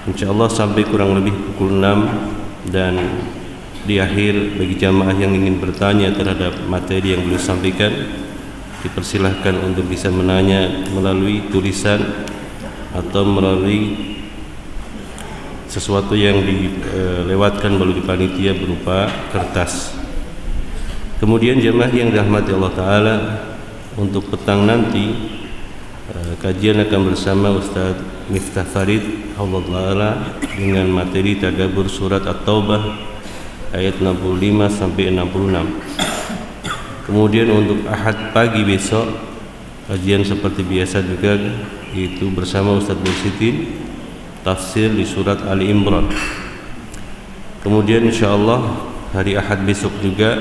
InsyaAllah sampai kurang lebih pukul 6, dan di akhir bagi jamaah yang ingin bertanya terhadap materi yang beliau sampaikan, dipersilahkan untuk bisa menanya melalui tulisan atau melalui sesuatu yang dilewatkan melalui panitia berupa kertas. Kemudian jamaah yang dirahmati Allah Ta'ala, untuk petang nanti kajian akan bersama Ustaz Miftah Farid Allah dengan materi tadabbur surat At-Taubah ayat 65 sampai 66. Kemudian untuk Ahad pagi besok kajian seperti biasa juga, yaitu bersama Ustaz Bursitin tafsir di surat Ali Imran. Kemudian insyaallah hari Ahad besok juga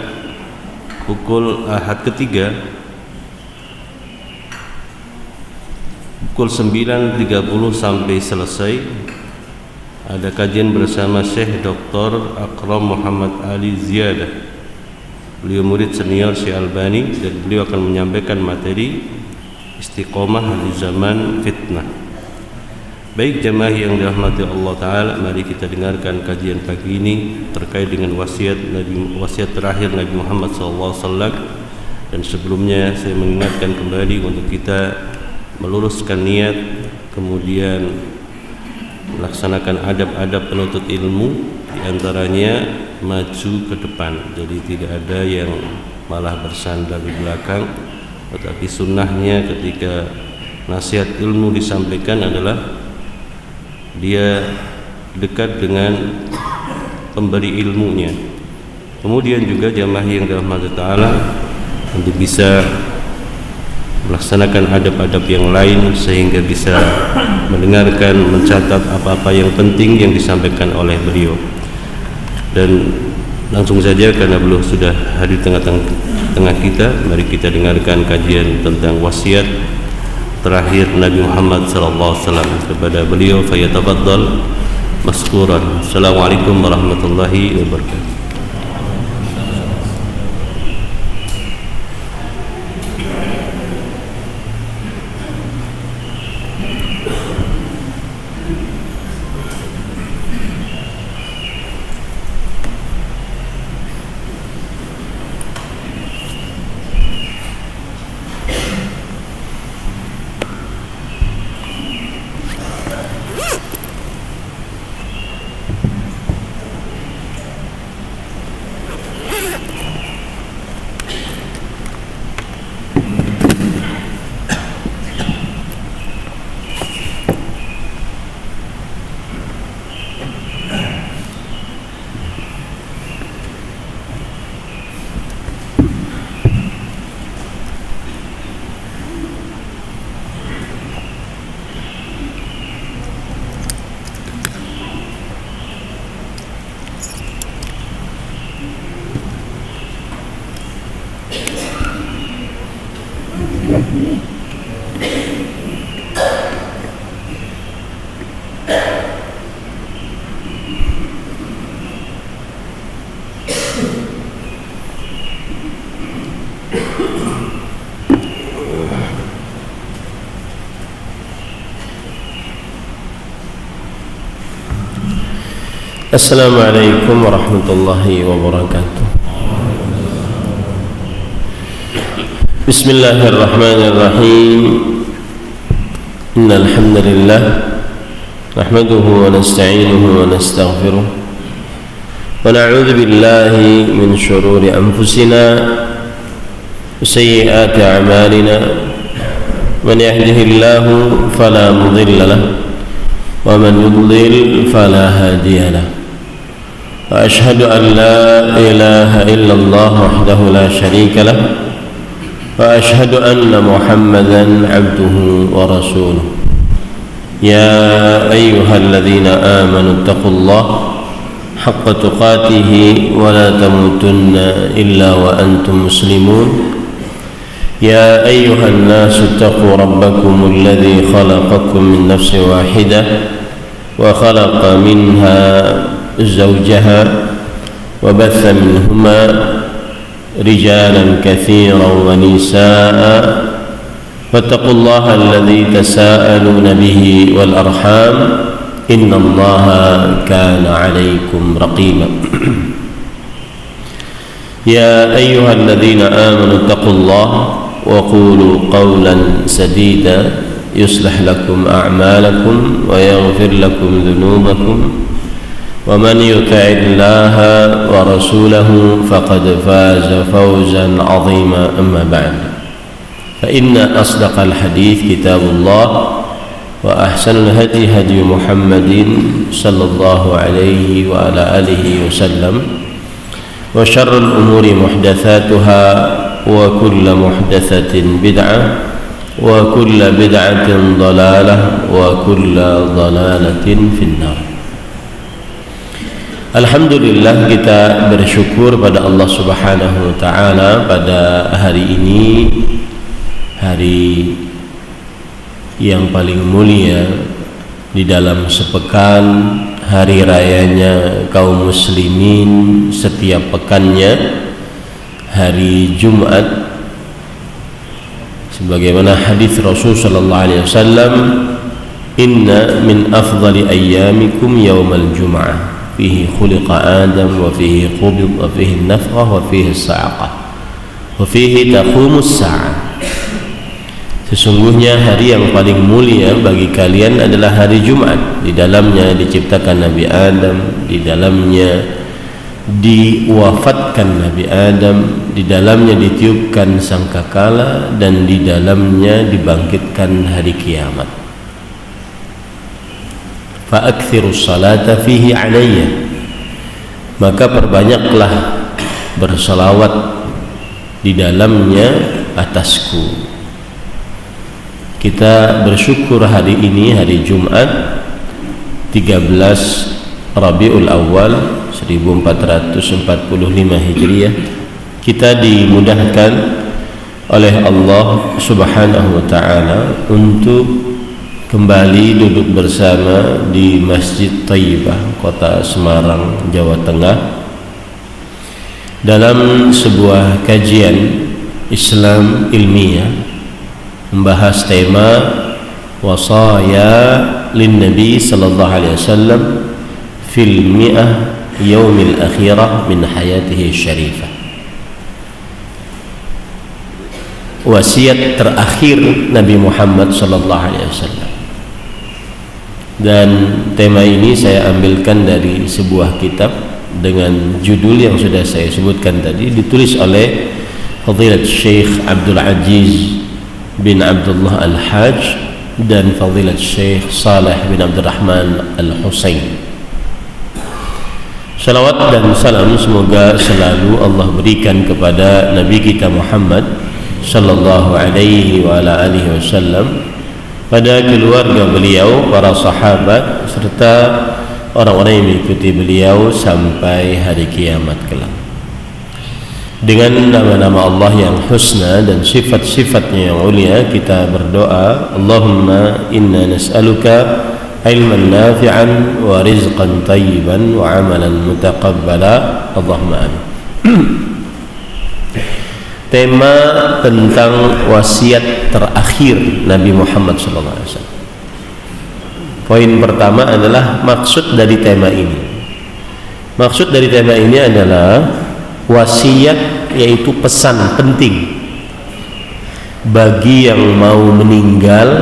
pukul Ahad ketiga pukul 9.30 sampai selesai ada kajian bersama Syekh Dr. Akram Muhammad Ali Ziyadah. Beliau murid senior Syekh Albani, dan beliau akan menyampaikan materi istiqomah di zaman fitnah. Baik jamaah yang dirahmati Allah Ta'ala, mari kita dengarkan kajian pagi ini terkait dengan wasiat terakhir Nabi Muhammad SAW. Dan sebelumnya saya mengingatkan kembali untuk kita meluruskan niat, kemudian melaksanakan adab-adab penuntut ilmu, diantaranya maju ke depan. Jadi tidak ada yang malah bersandar di belakang, tetapi sunnahnya ketika nasihat ilmu disampaikan adalah dia dekat dengan pemberi ilmunya. Kemudian juga jamaah yang dirahmati Ta'ala untuk bisa melaksanakan adab-adab yang lain sehingga bisa mendengarkan, mencatat apa-apa yang penting yang disampaikan oleh beliau. Dan langsung saja karena beliau sudah hadir tengah kita, mari kita dengarkan kajian tentang wasiat terakhir Nabi Muhammad SAW kepada beliau. Fayatafaddal maskuran. Assalamualaikum warahmatullahi wabarakatuh. Assalamualaikum warahmatullahi wabarakatuh. Bismillahirrahmanirrahim. Innal hamdalillah nahmaduhu wa nasta'inuhu wa nastaghfiruh wa na'udzu billahi min shururi anfusina wa sayyiati a'malina. Man yahdihillahu fala mudilla lahu wa man yudlil fala hadiya lahu. وأشهد أن لا إله إلا الله وحده لا شريك له وأشهد أن محمدا عبده ورسوله. يا أيها الذين آمنوا اتقوا الله حق تقاته ولا تموتن إلا وأنتم مسلمون. يا أيها الناس اتقوا ربكم الذي خلقكم من نفس واحدة وخلق منها زوجها وبث منهما رجالا كثيرا ونساء فاتقوا الله الذي تساءلون به والأرحام إن الله كان عليكم رقيبا يا أيها الذين آمنوا اتقوا الله وقولوا قولا سديدا يصلح لكم أعمالكم ويغفر لكم ذنوبكم ومن يطع الله ورسوله فقد فاز فوزا عظيما أما بعد فإن أصدق الحديث كتاب الله وأحسن الهدي هدي محمد صلى الله عليه وعلى آله وسلم وشر الأمور محدثاتها وكل محدثة بدعة وكل بدعة ضلالة وكل ضلالة في النار. Alhamdulillah, kita bersyukur pada Allah Subhanahu wa taala pada hari ini, hari yang paling mulia di dalam sepekan, hari rayanya kaum muslimin setiap pekannya, hari Jumat, sebagaimana hadis Rasul sallallahu alaihi wasallam, inna min afdali ayyamikum yaumal jum'ah fihi khuliqa Adam wa fihi qubid wa fihi nafkhah wa fihi sa'aqah wa fihi taqumus sa'ah. Sesungguhnya hari yang paling mulia bagi kalian adalah hari Jumat. Di dalamnya diciptakan Nabi Adam, di dalamnya diwafatkan Nabi Adam, di dalamnya ditiupkan sangkakala, dan di dalamnya dibangkitkan hari kiamat. Fa'akthirus salata fihi alayya, maka perbanyaklah bersalawat di dalamnya atasku. Kita bersyukur hari ini, hari Jumat 13 Rabiul Awal 1445 Hijriah, kita dimudahkan oleh Allah Subhanahu wa taala untuk kembali duduk bersama di Masjid Thayyibah, Kota Semarang, Jawa Tengah, dalam sebuah kajian Islam ilmiah membahas tema wasaya lin Nabi sallallahu alaihi wasallam fil mi'ah yaumil akhirah min hayatihi syarifah. Wasiat terakhir Nabi Muhammad sallallahu alaihi wasallam. Dan tema ini saya ambilkan dari sebuah kitab dengan judul yang sudah saya sebutkan tadi, ditulis oleh Fadilat Syekh Abdul Aziz bin Abdullah Al-Hajj dan Fadilat Syekh Saleh bin Abdul Rahman Al-Husain. Salawat dan salam semoga selalu Allah berikan kepada Nabi kita Muhammad sallallahu alaihi wa ala alihi wasallam, pada keluarga beliau, para sahabat, serta orang-orang yang mengikuti beliau sampai hari kiamat kelak. Dengan nama-nama Allah yang husna dan sifat-sifatnya yang mulia, kita berdoa, Allahumma inna nas'aluka ilman nafi'an wa rizqan tayyiban wa amalan mutaqabbala, Allahumma amin. Tema tentang wasiat terakhir Nabi Muhammad SAW. Poin pertama adalah maksud dari tema ini. Maksud dari tema ini adalah wasiat, yaitu pesan penting bagi yang mau meninggal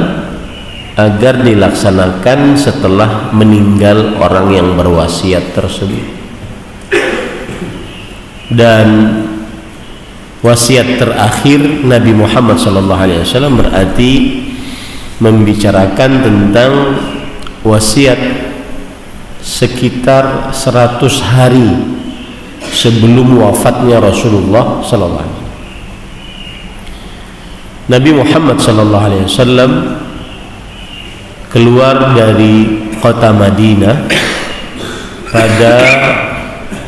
agar dilaksanakan setelah meninggal orang yang berwasiat tersebut. Dan wasiat terakhir Nabi Muhammad SAW berarti membicarakan tentang wasiat sekitar 100 hari sebelum wafatnya Rasulullah SAW. Nabi Muhammad SAW keluar dari kota Madinah pada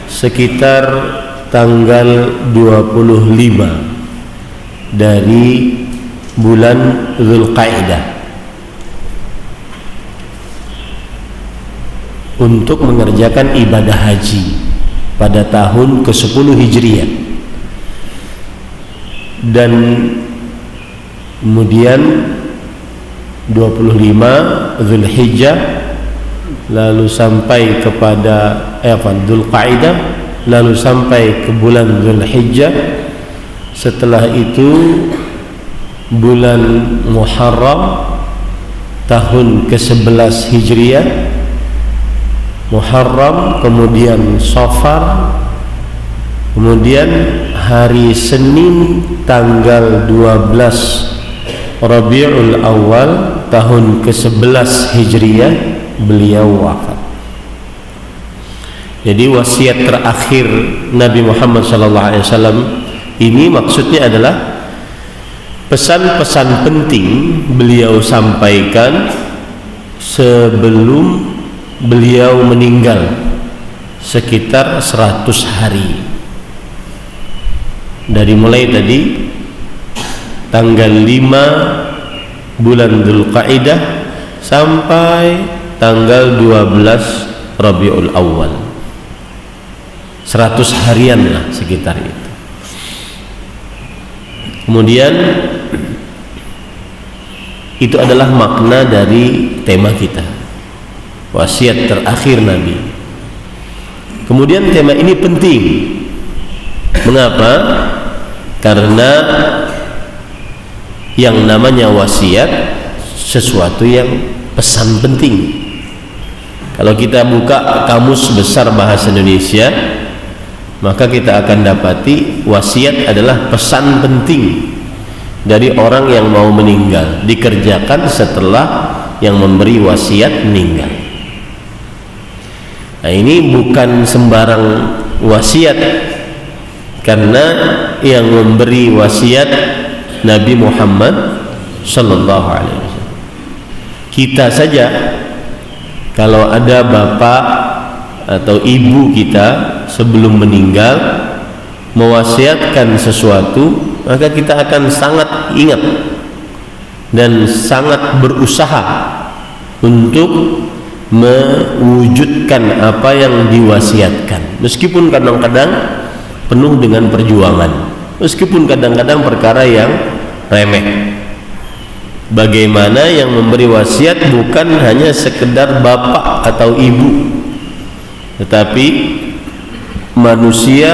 sekitar tanggal 25 dari bulan Dzulqa'dah untuk mengerjakan ibadah haji pada tahun ke-10 Hijriah. Dan kemudian 25 Dzulhijjah lalu sampai kepada Dzulqa'dah, lalu sampai ke bulan Dzulhijjah. Setelah itu bulan Muharram tahun ke-11 Hijriah, Muharram, kemudian Safar, kemudian hari Senin tanggal 12 Rabiul Awal tahun ke-11 Hijriah beliau wafat. Jadi wasiat terakhir Nabi Muhammad SAW ini maksudnya adalah pesan-pesan penting beliau sampaikan sebelum beliau meninggal sekitar 100 hari. Dari mulai tadi tanggal 5 bulan Dzulqa'dah sampai tanggal 12 Rabiul Awal, 100 harian lah sekitar itu. Kemudian itu adalah makna dari tema kita, wasiat terakhir Nabi. Kemudian tema ini penting. Mengapa? Karena yang namanya wasiat sesuatu yang pesan penting. Kalau kita buka kamus besar bahasa Indonesia, maka kita akan dapati wasiat adalah pesan penting dari orang yang mau meninggal, dikerjakan setelah yang memberi wasiat meninggal. Nah, ini bukan sembarang wasiat, karena yang memberi wasiat Nabi Muhammad sallallahu alaihi wasallam. Kita saja kalau ada bapak atau ibu kita sebelum meninggal mewasiatkan sesuatu, maka kita akan sangat ingat dan sangat berusaha untuk mewujudkan apa yang diwasiatkan, meskipun kadang-kadang penuh dengan perjuangan, meskipun kadang-kadang perkara yang remeh. Bagaimana yang memberi wasiat bukan hanya sekedar bapak atau ibu, tetapi manusia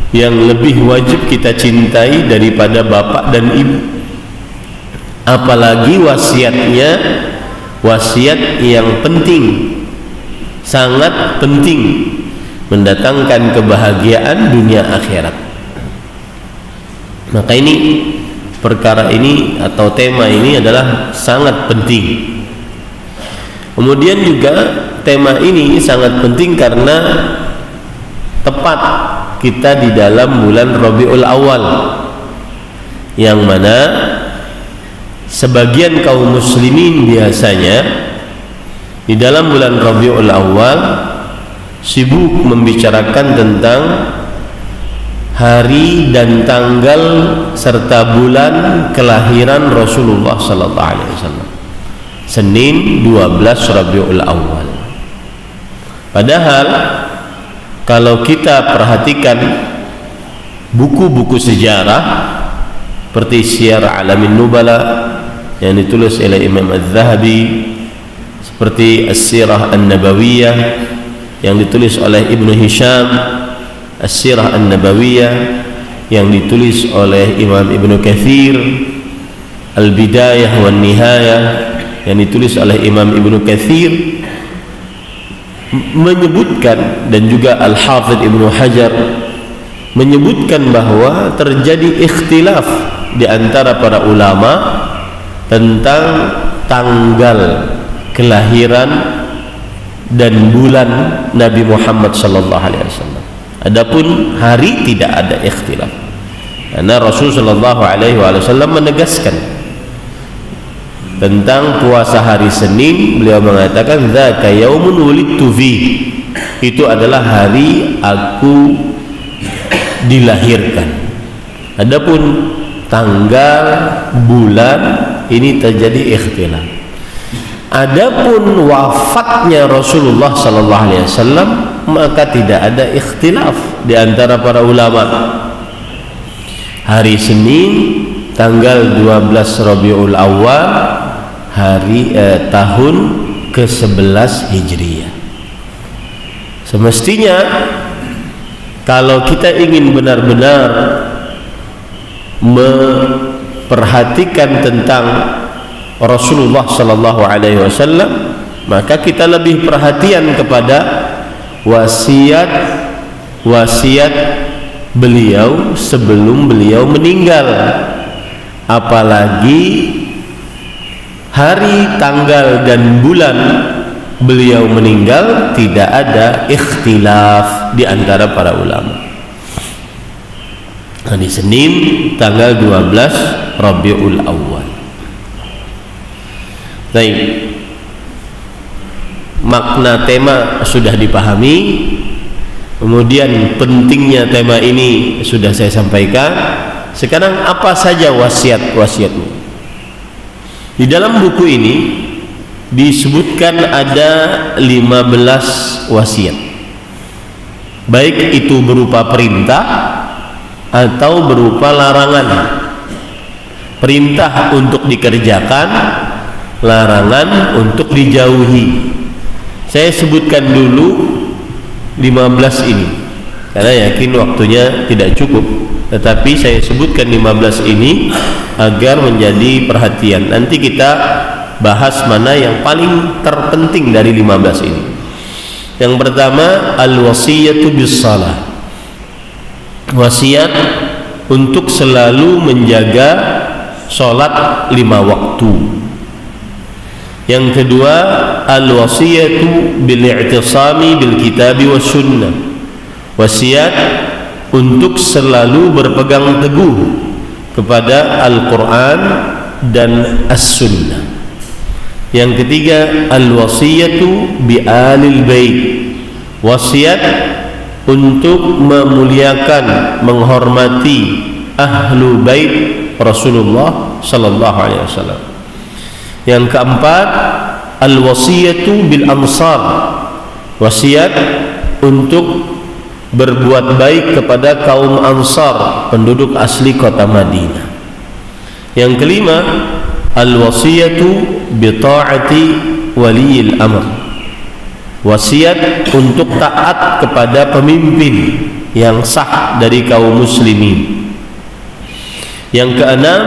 yang lebih wajib kita cintai daripada bapak dan ibu. Apalagi wasiatnya wasiat yang penting, sangat penting, mendatangkan kebahagiaan dunia akhirat. Maka ini, perkara ini atau tema ini adalah sangat penting. Kemudian juga tema ini sangat penting karena tepat kita di dalam bulan Rabiul Awal, yang mana sebagian kaum muslimin biasanya di dalam bulan Rabiul Awal sibuk membicarakan tentang hari dan tanggal serta bulan kelahiran Rasulullah sallallahu alaihi wasallam, Senin 12 Rabiul Awal. Padahal kalau kita perhatikan buku-buku sejarah seperti Syiar Alamin Nubala yang ditulis oleh Imam Az-Zahabi, seperti As-Sirah An-Nabawiyah yang ditulis oleh Ibnu Hisham, As-Sirah An-Nabawiyah yang ditulis oleh Imam Ibnu Katsir, Al-Bidayah wan Nihayah yang ditulis oleh Imam Ibnu Katsir, menyebutkan, dan juga Al-Hafidh Ibnu Hajar menyebutkan bahwa terjadi ikhtilaf di antara para ulama tentang tanggal kelahiran dan bulan Nabi Muhammad sallallahu alaihi wasallam. Adapun hari tidak ada ikhtilaf, karena Rasul sallallahu alaihi wasallam menegaskan tentang puasa hari Senin. Beliau mengatakan dzaka yaumun wulidtu fi, itu adalah hari aku dilahirkan. Adapun tanggal, bulan, ini terjadi ikhtilaf. Adapun wafatnya Rasulullah sallallahu alaihi wasallam, maka tidak ada ikhtilaf di antara para ulama. Hari Senin tanggal 12 Rabiul Awal, hari tahun ke-11 Hijriah. Semestinya kalau kita ingin benar-benar memperhatikan tentang Rasulullah sallallahu alaihi wasallam, maka kita lebih perhatian kepada wasiat beliau sebelum beliau meninggal. Apalagi hari, tanggal dan bulan beliau meninggal tidak ada ikhtilaf di antara para ulama. Hari Senin tanggal 12 Rabiul Awal. Baik, makna tema sudah dipahami, kemudian pentingnya tema ini sudah saya sampaikan. Sekarang apa saja wasiat-wasiatnya? Di dalam buku ini disebutkan ada 15 wasiat, baik itu berupa perintah atau berupa larangan. Perintah untuk dikerjakan, larangan untuk dijauhi. Saya sebutkan dulu 15 ini karena yakin waktunya tidak cukup, tetapi saya sebutkan 15 ini agar menjadi perhatian. Nanti kita bahas mana yang paling terpenting dari 15 ini. Yang pertama, al-wasiyatu bis-shalah. Wasiat untuk selalu menjaga salat 5 waktu. Yang kedua, al-wasiyatu bil-i'tisami bil-kitabi was sunnah. Wasiat untuk selalu berpegang teguh kepada Al-Quran dan As-Sunnah. Yang ketiga, al-wasiyatu bi-alil bait. Wasiat untuk memuliakan, menghormati ahlu bait Rasulullah sallallahu alaihi wasallam. Yang keempat, al-wasiyatu bil ansar. Wasiat untuk berbuat baik kepada kaum Ansar, penduduk asli kota Madinah. Yang kelima, al-wasiyatu bi ta'ati waliyil amr. Wasiat untuk taat kepada pemimpin yang sah dari kaum muslimin. Yang keenam,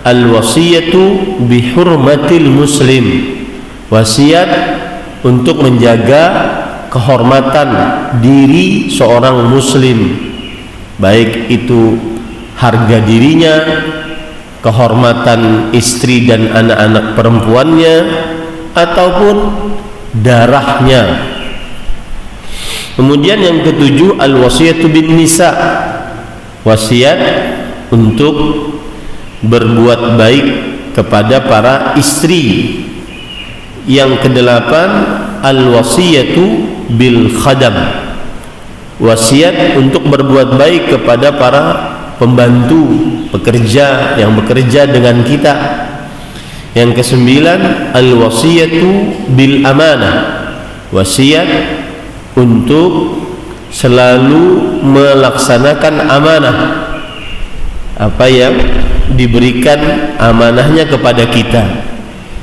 al-wasiyatu bi hurmatil muslim. Wasiat untuk menjaga kehormatan diri seorang muslim, baik itu harga dirinya, kehormatan istri dan anak-anak perempuannya, ataupun darahnya. Kemudian yang ketujuh, al-wasiyatu bin nisa. Wasiat untuk berbuat baik kepada para istri. Yang kedelapan, al-wasiyatu bil khadam. Wasiat untuk berbuat baik kepada para pembantu, pekerja yang bekerja dengan kita. Yang kesembilan, al-wasiyatu bil amanah. Wasiat untuk selalu melaksanakan amanah, apa yang diberikan amanahnya kepada kita.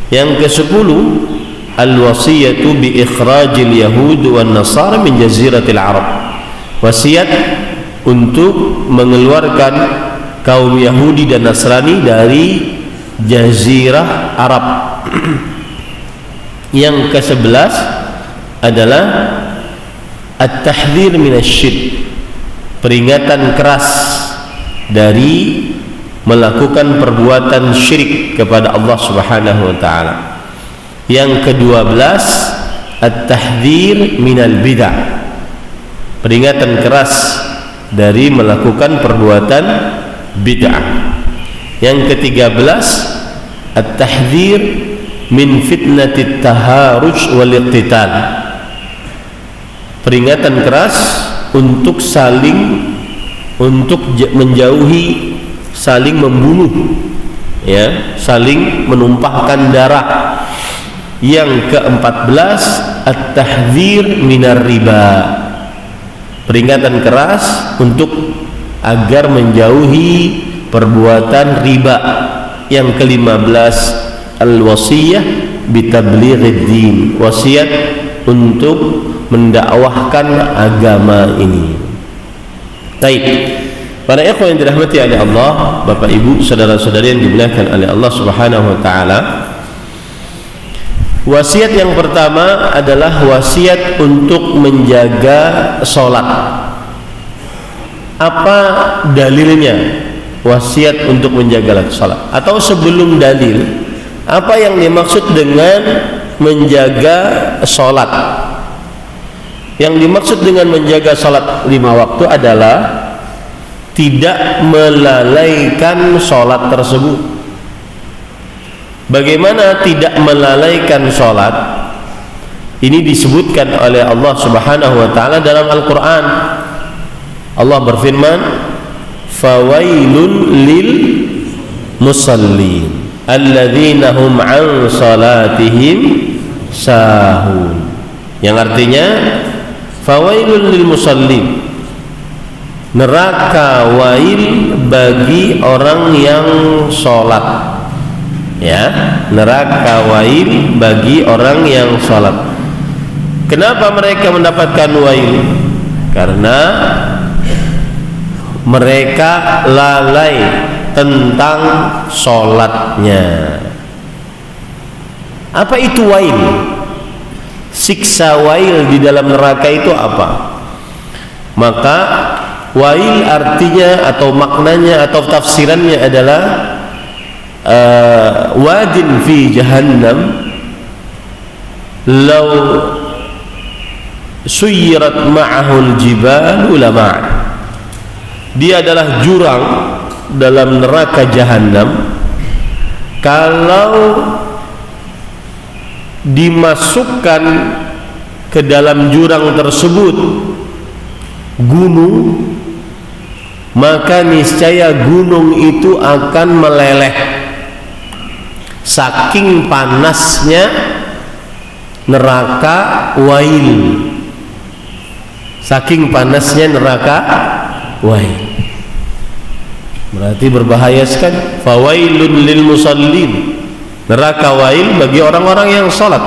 Yang kesepuluh, al-wasiyatu bi ikhrajil yahud wan nasara min jaziratil arab. Wasiat untuk mengeluarkan kaum Yahudi dan Nasrani dari jazirah Arab. Yang ke-11 adalah at-tahdhir minasy-syirk. Peringatan keras dari melakukan perbuatan syirik kepada Allah Subhanahu wa taala. Yang ke-12, at-tahdhir minal bid'ah. Peringatan keras dari melakukan perbuatan bid'ah. Yang ke-13, at-tahdhir min fitnatit taharuj wal iqtital. Peringatan keras untuk menjauhi saling membunuh, ya, saling menumpahkan darah. Yang ke-14, at-tahdhir minar riba. Peringatan keras untuk agar menjauhi perbuatan riba. Yang ke-15, al-wasiyah bitablighid din, wasiat untuk mendakwahkan agama ini. Baik, para ikhwan yang dirahmati oleh Allah, Bapak Ibu, saudara-saudari yang dimuliakan oleh Allah Subhanahu wa taala. Wasiat yang pertama adalah wasiat untuk menjaga sholat. Apa dalilnya wasiat untuk menjaga sholat? Atau sebelum dalil, apa yang dimaksud dengan menjaga sholat? Yang dimaksud dengan menjaga sholat 5 waktu adalah tidak melalaikan sholat tersebut. Bagaimana tidak melalaikan sholat? Ini disebutkan oleh Allah Subhanahu wa taala dalam Al-Quran. Allah berfirman, fawailun lil musallin alladzina hum an salatihim sahun. Yang artinya fawailun lil musallin, neraka wail bagi orang yang sholat. Ya, neraka wail bagi orang yang sholat. Kenapa mereka mendapatkan wail? Karena mereka lalai tentang sholatnya. Apa itu wail? Siksa wail di dalam neraka itu apa? Maka wail artinya atau maknanya atau tafsirannya adalah wadin fi jahannam law suyirat ma'ahul jibalu lama'. Dia adalah jurang dalam neraka jahannam. Kalau dimasukkan ke dalam jurang tersebut gunung, maka niscaya gunung itu akan meleleh. Saking panasnya neraka wail, saking panasnya neraka wail. Berarti berbahaya sekali. Fawailun lil musallin, neraka wail bagi orang-orang yang sholat.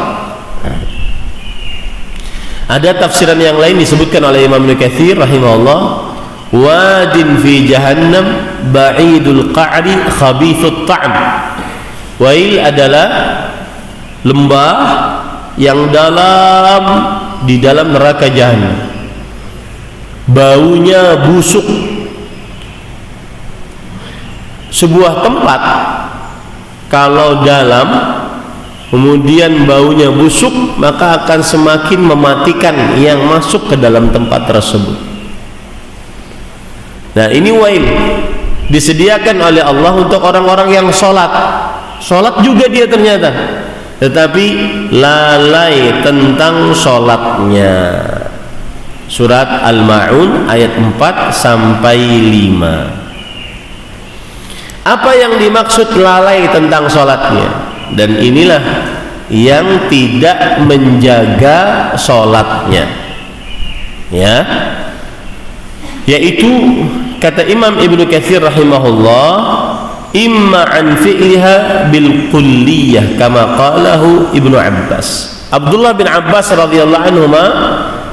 Ada tafsiran yang lain disebutkan oleh Imam Ibnu Katsir rahimahullah, wadin fi jahannam ba'idul qa'ri khabithut ta'am. Wail adalah lembah yang dalam di dalam neraka jahannam, baunya busuk. Sebuah tempat kalau dalam kemudian baunya busuk, maka akan semakin mematikan yang masuk ke dalam tempat tersebut. Nah, ini wail disediakan oleh Allah untuk orang-orang yang sholat. Sholat juga dia ternyata, tetapi lalai tentang sholatnya. Surat Al-Ma'un ayat 4 sampai 5. Apa yang dimaksud lalai tentang sholatnya? Dan inilah yang tidak menjaga sholatnya, ya, yaitu kata Imam Ibnu Katsir rahimahullah, imma an fi'liha bil kulliyah kama qalahu Ibnu Abbas. Abdullah bin Abbas radhiyallahu anhuma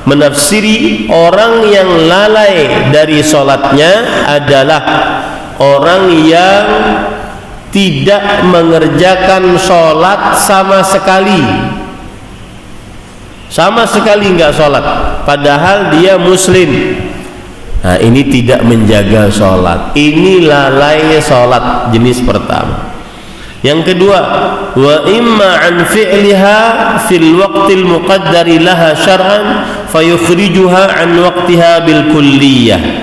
menafsiri orang yang lalai dari sholatnya adalah orang yang tidak mengerjakan sholat sama sekali nggak sholat, padahal dia muslim. Nah, ini tidak menjaga sholat, ini lalai sholat jenis pertama. Yang kedua, wa imma an fi'liha fil waqtil muqaddari laha syar'an fayukhrijuha an waqtiha bil kulliyah.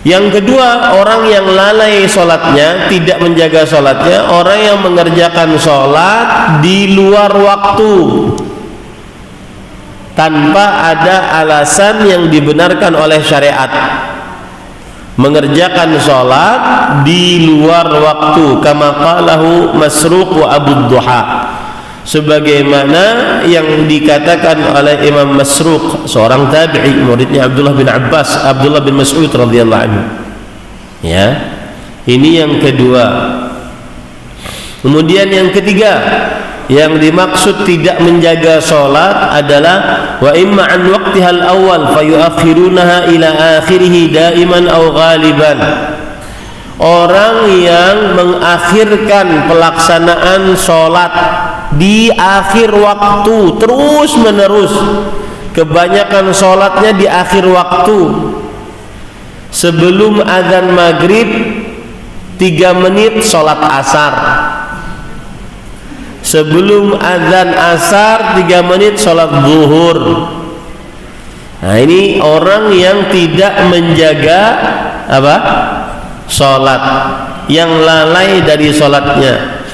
Yang kedua, orang yang lalai sholatnya, tidak menjaga sholatnya, orang yang mengerjakan sholat di luar waktu tanpa ada alasan yang dibenarkan oleh syariat. Mengerjakan sholat di luar waktu, kama qalahu Masruq wa Abu Duha, sebagaimana yang dikatakan oleh Imam Masruq, seorang tabi'i, muridnya Abdullah bin Abbas, Abdullah bin Mas'ud radhiyallahu anhu. Ya, ini yang kedua. Kemudian yang ketiga, yang dimaksud tidak menjaga sholat adalah wa imma an waqtihal awal fayuakhirunaha ila akhirih daiman aw ghaliban. Orang yang mengakhirkan pelaksanaan sholat di akhir waktu terus menerus, kebanyakan sholatnya di akhir waktu. Sebelum azan maghrib 3 menit sholat asar, sebelum azan asar 3 menit sholat zuhur. Nah, ini orang yang tidak menjaga apa? Sholat, yang lalai dari sholatnya.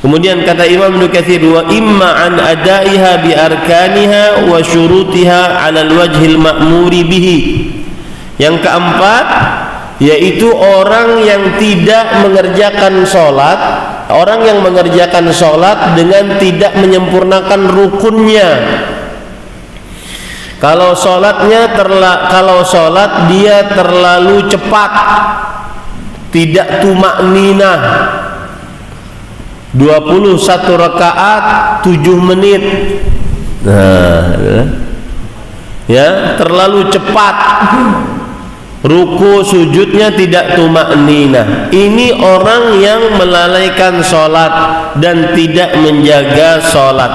Kemudian kata Imam Ibnu Katsir, wa imma an adaiha bi arkaniha wa syurutiha 'ala al-wajhil ma'muri bihi. Yang keempat, yaitu orang yang tidak mengerjakan sholat, orang yang mengerjakan sholat dengan tidak menyempurnakan rukunnya. Kalau sholat dia terlalu cepat, tidak tumakninah, 21 rakaat 7 menit, nah, ya, terlalu cepat, ruku sujudnya tidak tumakninah. Ini orang yang melalaikan sholat dan tidak menjaga sholat.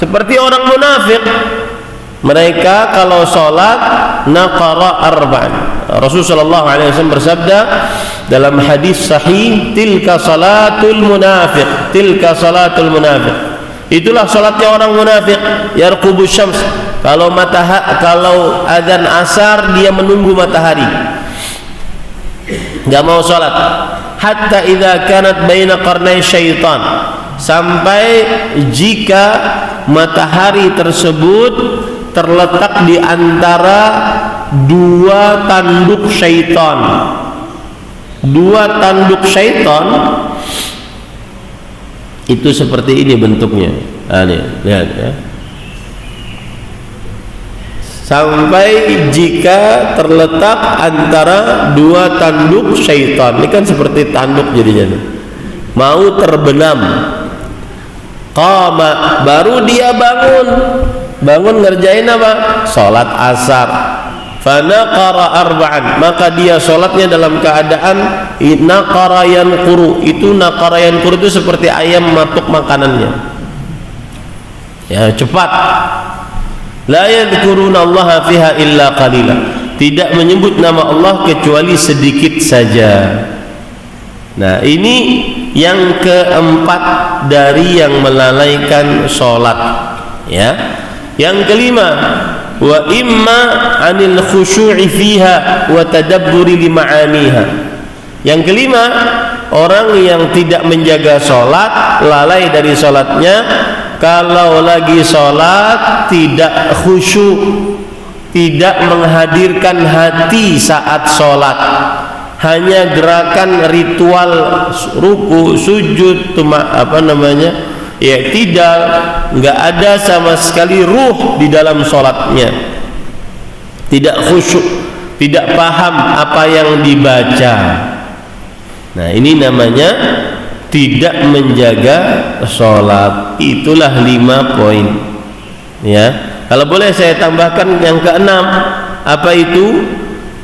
Seperti orang munafik, mereka kalau sholat naqara arba'an. Rasulullah SAW bersabda dalam hadis sahih, tilka salatul munafiq, tilka salatul munafiq. Itulah salatnya orang munafik. Yarqubus syams, kalau azan asar dia menunggu matahari, enggak mau salat. Hatta idza kanat baina qarnai syaitan, sampai jika matahari tersebut terletak di antara 2 tanduk syaitan. 2 tanduk syaitan itu seperti ini bentuknya. Nih, lihat ya. Sampai jika terletak antara 2 tanduk syaitan. Ini kan seperti tanduk jadinya. Mau terbenam. Qama, baru dia bangun. Bangun ngerjain apa? Salat asar. Fanaqara arba'an, maka dia sholatnya dalam keadaan naqara yanquru. Itu naqara yanquru itu seperti ayam matuk makanannya, ya, cepat. La yadhkuruna Allah fiha illa qalila, tidak menyebut nama Allah kecuali sedikit saja. Nah, ini yang keempat dari yang melalaikan sholat, ya. Yang kelima, wa imma anil khusyu'i fiha wa tadabburi li ma'aniha. Yang kelima, orang yang tidak menjaga sholat, lalai dari sholatnya. Kalau lagi sholat tidak khusyuk, tidak menghadirkan hati saat sholat, hanya gerakan ritual ruku, sujud, tidak, nggak ada sama sekali ruh di dalam sholatnya, tidak khusyuk, tidak paham apa yang dibaca. Nah, ini namanya tidak menjaga sholat. Itulah 5 poin, ya. Kalau boleh saya tambahkan yang keenam, apa itu?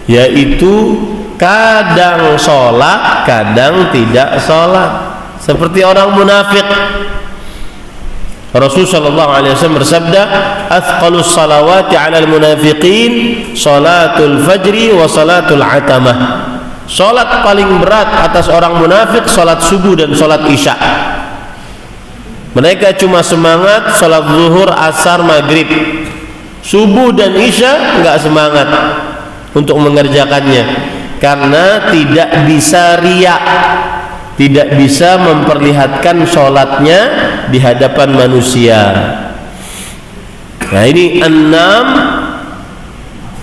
Yaitu kadang sholat, kadang tidak sholat, seperti orang munafik. Rasulullah SAW bersabda, "Athqalus salawati 'alal munafiqin salatul fajri wa salatul atamah." Salat paling berat atas orang munafik salat subuh dan salat isya. Mereka cuma semangat salat zuhur, asar, maghrib. Subuh dan isya enggak semangat untuk mengerjakannya karena tidak bisa riya, tidak bisa memperlihatkan sholatnya di hadapan manusia. Nah, ini 6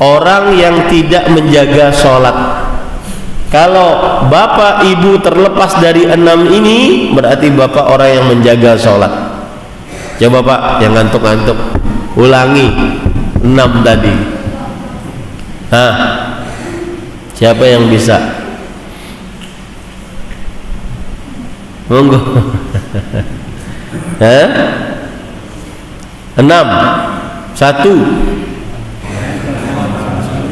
orang yang tidak menjaga sholat. Kalau bapak ibu terlepas dari 6 ini, berarti bapak orang yang menjaga sholat. Coba pak, yang ngantuk-ngantuk, ulangi 6 tadi. Hah? Siapa yang bisa? Monggo. Hah? 6. 1.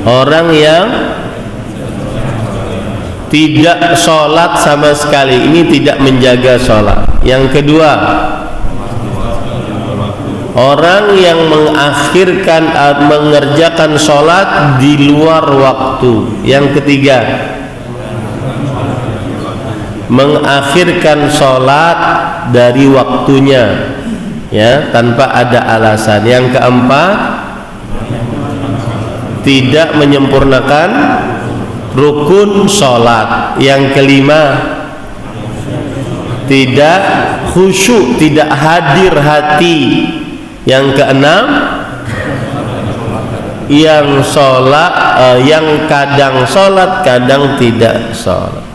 Orang yang tidak sholat sama sekali, ini tidak menjaga sholat. Yang kedua, orang yang mengakhirkan mengerjakan sholat di luar waktu. Yang ketiga, mengakhirkan sholat dari waktunya, ya, tanpa ada alasan. Yang keempat, tidak menyempurnakan rukun sholat. Yang kelima, tidak khusyuk, tidak hadir hati. Yang keenam, yang sholat, yang kadang sholat, kadang tidak sholat.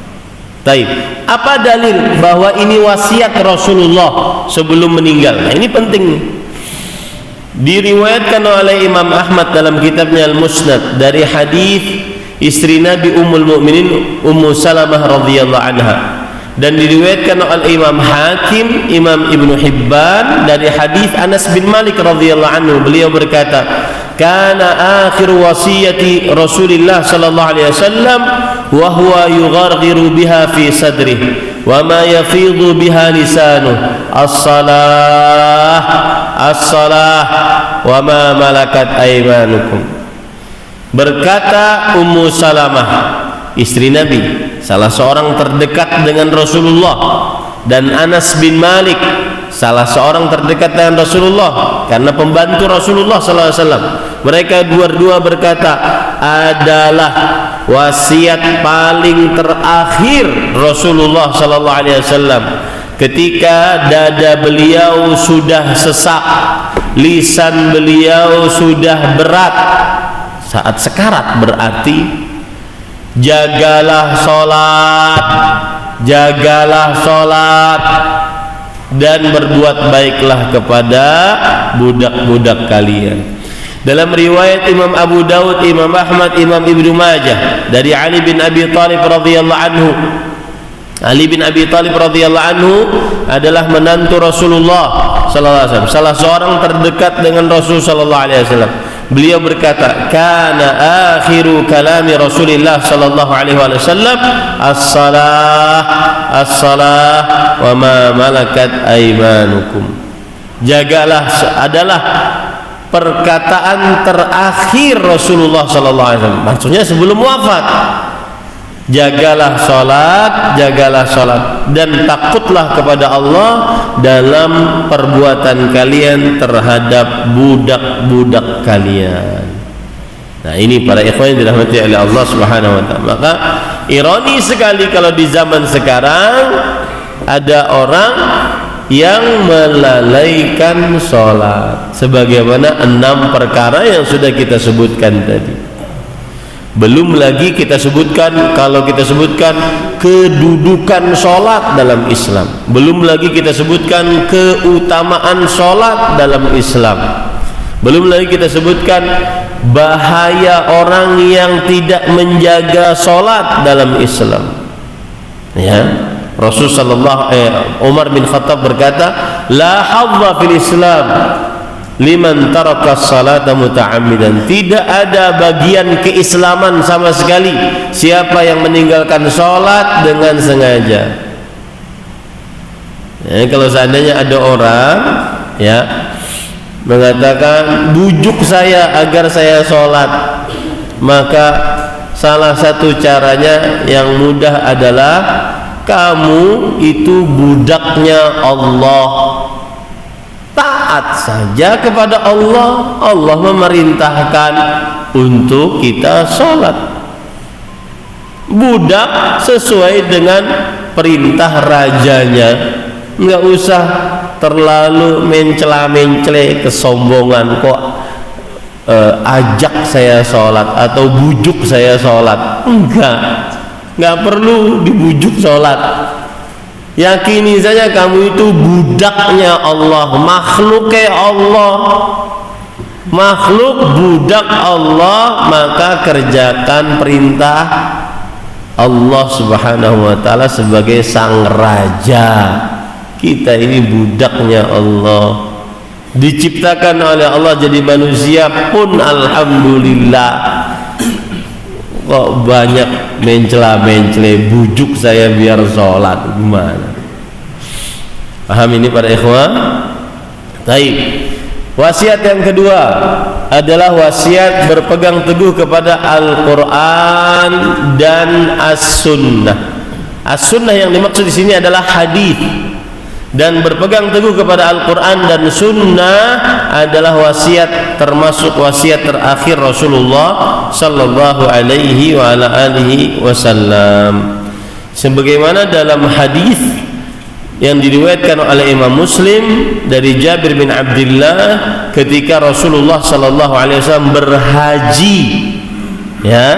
Taib. Apa dalil bahwa ini wasiat Rasulullah sebelum meninggal? Nah, ini penting. Diriwayatkan oleh Imam Ahmad dalam kitabnya Al-Musnad dari hadis istri Nabi Ummul Mukminin Ummu Salamah radhiyallahu anha, dan diriwayatkan oleh Imam Hakim, Imam Ibnu Hibban dari hadis Anas bin Malik radhiyallahu anhu. Beliau berkata, "Kana akhir wasiyati Rasulillah sallallahu alaihi wasallam wa huwa yugharghiru biha fi sadrihi wa ma yafidhu biha lisanuhu as-salah as-salah wa ma malakat aymanukum." Berkata Ummu Salamah, istri Nabi, salah seorang terdekat dengan Rasulullah, dan Anas bin Malik, salah seorang terdekat dengan Rasulullah karena pembantu Rasulullah sallallahu alaihi wasallam. Mereka dua-dua berkata, adalah wasiat paling terakhir Rasulullah sallallahu alaihi wasallam ketika dada beliau sudah sesak, lisan beliau sudah berat. Saat sekarat berarti jagalah sholat, jagalah sholat, dan berbuat baiklah kepada budak-budak kalian. Dalam riwayat Imam Abu Daud, Imam Ahmad, Imam Ibnu Majah dari Ali bin Abi Thalib radhiyallahu anhu. Ali bin Abi Thalib radhiyallahu anhu adalah menantu Rasulullah sallallahu alaihi wasallam, salah seorang terdekat dengan Rasul sallallahu alaihi wasallam. Beliau berkata, kana akhiru kalami Rasulillah sallallahu alaihi wasallam as-salah as-salah wa ma malakat aymanukum. Jagalah adalah perkataan terakhir Rasulullah sallallahu alaihi wasallam. Maksudnya sebelum wafat. Jagalah salat dan takutlah kepada Allah dalam perbuatan kalian terhadap budak-budak kalian. Nah, ini para ikhwan yang dirahmati oleh Allah Subhanahu wa taala. Maka ironi sekali kalau di zaman sekarang ada orang yang melalaikan salat sebagaimana 6 perkara yang sudah kita sebutkan tadi. Belum lagi kita sebutkan, kalau kita sebutkan kedudukan sholat dalam Islam, belum lagi kita sebutkan keutamaan sholat dalam Islam, belum lagi kita sebutkan bahaya orang yang tidak menjaga sholat dalam Islam. Ya, Rasulullah Umar bin Khattab berkata, la hadza fil Islam liman taraka salata muta'ammidan. Tidak ada bagian keislaman sama sekali siapa yang meninggalkan sholat dengan sengaja. Ya, kalau seandainya ada orang ya mengatakan bujuk saya agar saya sholat, maka salah satu caranya yang mudah adalah kamu itu budaknya Allah, taat saja kepada Allah. Allah memerintahkan untuk kita sholat, budak sesuai dengan perintah rajanya, nggak usah terlalu mencela-mencele kesombongan. Kok ajak saya sholat atau bujuk saya sholat? Nggak perlu dibujuk sholat. Yakini saja kamu itu budaknya Allah, makhluknya Allah, makhluk budak Allah, maka kerjakan perintah Allah Subhanahu wa ta'ala sebagai sang raja. Kita ini budaknya Allah, diciptakan oleh Allah jadi manusia pun alhamdulillah. Kok banyak mencela-mencela, bujuk saya biar sholat, gimana? Paham ini para ikhwah? Baik. Wasiat yang kedua adalah wasiat berpegang teguh kepada Al-Quran dan As-Sunnah. As-Sunnah yang dimaksud di sini adalah hadis, dan berpegang teguh kepada Al-Quran dan Sunnah adalah wasiat, termasuk wasiat terakhir Rasulullah Sallallahu Alaihi Wasallam. Sebagaimana dalam hadis yang diriwayatkan oleh Imam Muslim dari Jabir bin Abdullah ketika Rasulullah Sallallahu Alaihi Wasallam berhaji, ya,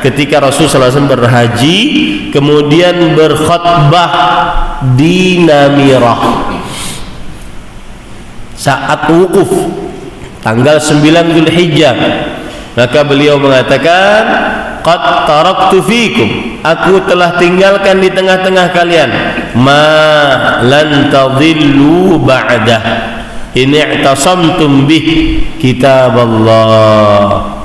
ketika Rasulullah SAW berhaji kemudian berkhutbah di Namirah saat wukuf tanggal 9 Dzulhijjah, maka beliau mengatakan, qad taraktu fikum, aku telah tinggalkan di tengah-tengah kalian, ma lan tadhillu ba'dah in i'tasamtum bih kitaballah.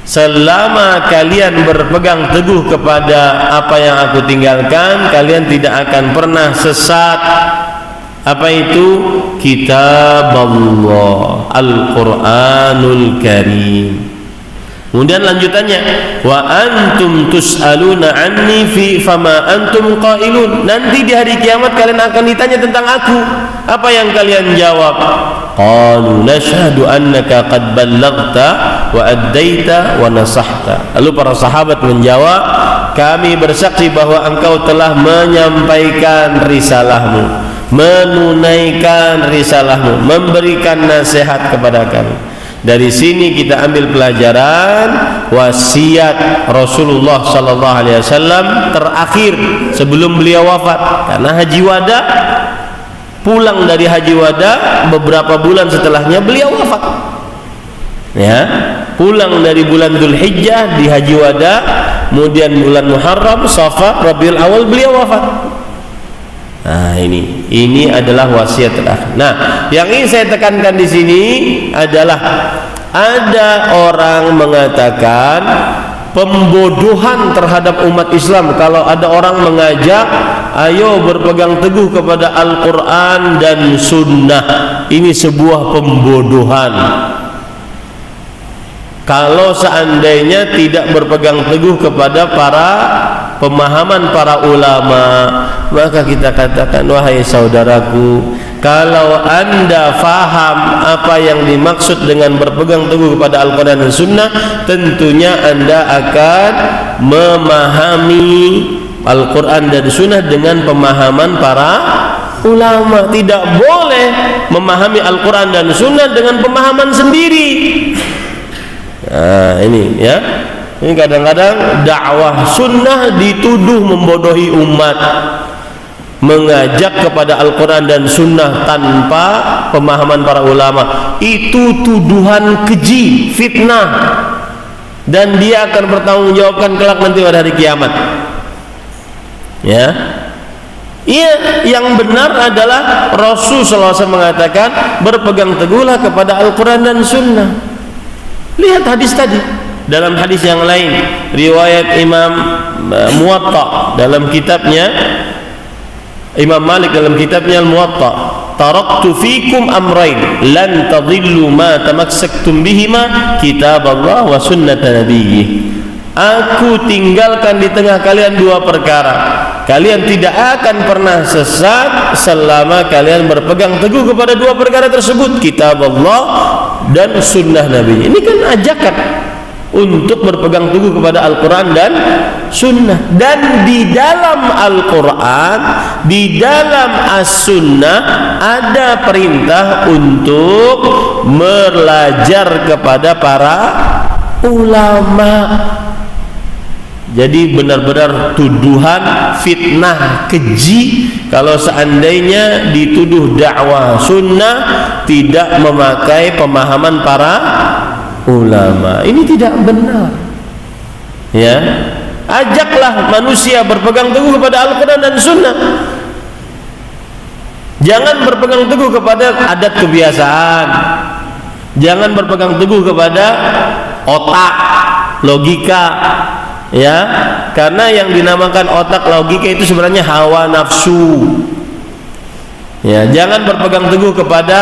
Selama kalian berpegang teguh kepada apa yang aku tinggalkan, kalian tidak akan pernah sesat. Apa itu? Kitaballah, Al-Quranul Karim. Kemudian lanjutannya, wa antum tus'aluna anni fi fama antum qailun. Nanti di hari kiamat kalian akan ditanya tentang aku. Apa yang kalian jawab? Qalu nashhadu annaka qad ballaghta wa addaita wa nasahta. Lalu para sahabat menjawab, kami bersaksi bahwa engkau telah menyampaikan risalahmu, menunaikan risalahmu, memberikan nasihat kepada kami. Dari sini kita ambil pelajaran wasiat Rasulullah Sallallahu Alaihi Wasallam terakhir sebelum beliau wafat, karena haji wada, pulang dari haji wada beberapa bulan setelahnya beliau wafat, ya, pulang dari bulan Dzulhijjah di haji wada, kemudian bulan Muharram, Safar, Rabiul Awal beliau wafat. Nah, ini adalah wasiat terakhir. Nah, yang ingin saya tekankan di sini adalah ada orang mengatakan pembodohan terhadap umat Islam kalau ada orang mengajak ayo berpegang teguh kepada Al-Quran dan Sunnah. Ini sebuah pembodohan. Kalau seandainya tidak berpegang teguh kepada pemahaman para ulama, maka kita katakan, wahai saudaraku, kalau anda faham apa yang dimaksud dengan berpegang teguh kepada Al-Quran dan Sunnah, tentunya anda akan memahami Al-Quran dan Sunnah dengan pemahaman para ulama. Tidak boleh memahami Al-Quran dan Sunnah dengan pemahaman sendiri. Nah, ini ya. Ini kadang-kadang dakwah sunnah dituduh membodohi umat, mengajak kepada Al-Quran dan Sunnah tanpa pemahaman para ulama. Itu tuduhan keji, fitnah, dan dia akan bertanggungjawabkan kelak nanti pada hari kiamat. Ya, iya, yang benar adalah Rasulullah SAW mengatakan berpegang teguhlah kepada Al-Quran dan Sunnah. Lihat hadis tadi. Dalam hadis yang lain, riwayat Imam Muwatta dalam kitabnya, Imam Malik dalam kitabnya Al-Muwatta, taraktu fikum amrain lan tadillu ma tamassaktum bihima kitaballah wa sunnata nabiyyih. Aku tinggalkan di tengah kalian dua perkara, kalian tidak akan pernah sesat selama kalian berpegang teguh kepada dua perkara tersebut, kitabullah dan sunnah Nabi. Ini kan ajakan untuk berpegang teguh kepada Al-Quran dan Sunnah. Dan di dalam Al-Quran, di dalam As-Sunnah ada perintah untuk belajar kepada para ulama. Jadi benar-benar tuduhan, fitnah, keji kalau seandainya dituduh dakwah sunnah tidak memakai pemahaman para ulama. Ini tidak benar. Ya, ajaklah manusia berpegang teguh kepada Al-Quran dan Sunnah. Jangan berpegang teguh kepada adat kebiasaan. Jangan berpegang teguh kepada otak, logika, ya. Karena yang dinamakan otak, logika itu sebenarnya hawa nafsu. Ya, jangan berpegang teguh kepada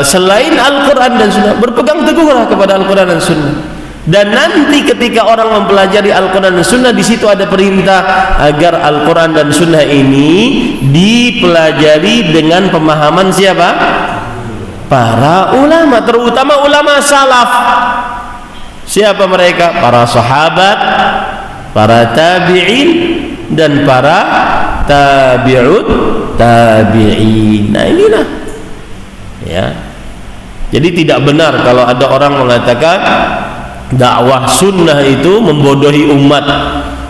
selain Al-Quran dan Sunnah. Berpegang teguhlah kepada Al-Quran dan Sunnah. Dan nanti ketika orang mempelajari Al-Quran dan Sunnah, di situ ada perintah agar Al-Quran dan Sunnah ini dipelajari dengan pemahaman siapa? Para ulama, terutama ulama salaf. Siapa mereka? Para sahabat, para tabi'in, dan para tabi'ut tabi'in. Nah inilah, ya. Jadi tidak benar kalau ada orang mengatakan dakwah sunnah itu membodohi umat,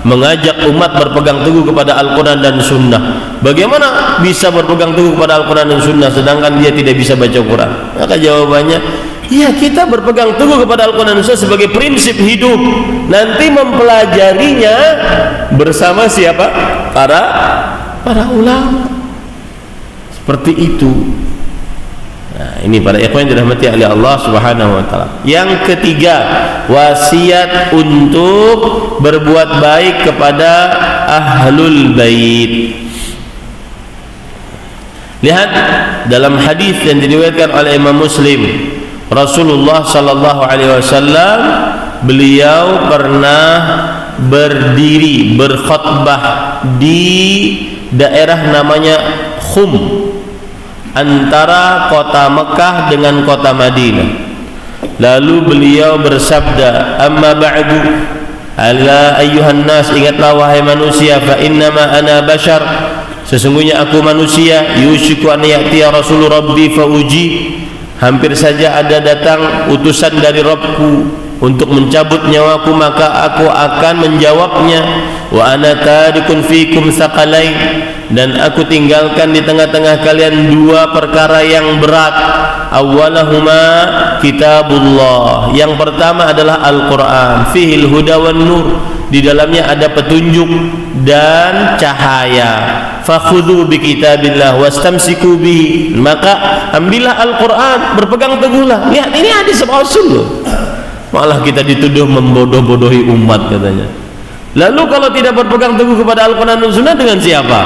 mengajak umat berpegang teguh kepada Al-Quran dan Sunnah. Bagaimana bisa berpegang teguh kepada Al-Quran dan Sunnah sedangkan dia tidak bisa baca Quran? Maka jawabannya, ya, kita berpegang teguh kepada Al-Quran dan Sunnah sebagai prinsip hidup. Nanti mempelajarinya bersama siapa? Para ulama. Seperti itu. Nah, ini para ikhwan yang dirahmati oleh Allah Subhanahu wa taala. Yang ketiga, wasiat untuk berbuat baik kepada ahlul bait. Lihat dalam hadis yang diriwayatkan oleh Imam Muslim, Rasulullah sallallahu alaihi wasallam beliau pernah berdiri berkhutbah di daerah namanya Khum, antara kota Mekah dengan kota Madinah. Lalu beliau bersabda, amma ba'du, ala ayyuhan nas, ingatlah wahai manusia, fa innama ana bashar, sesungguhnya aku manusia, yushiku an ya'tiya rasul rabbi fa uji, hampir saja ada datang utusan dari Rabbku untuk mencabut nyawaku, maka aku akan menjawabnya. Wa ana tarikun fikum thaqalain, dan aku tinggalkan di tengah-tengah kalian dua perkara yang berat. Awwalahuma kitabullah, yang pertama adalah Al-Quran, fihil huda wan nur, di dalamnya ada petunjuk dan cahaya. Fakhudhu bi kitabillah wastamsiku bihi, maka ambillah Al-Quran, berpegang teguhlah. Lihat, ini hadis Rasul loh. Malah kita dituduh membodoh-bodohi umat katanya. Lalu kalau tidak berpegang teguh kepada Al-Quran dan Sunnah, dengan siapa?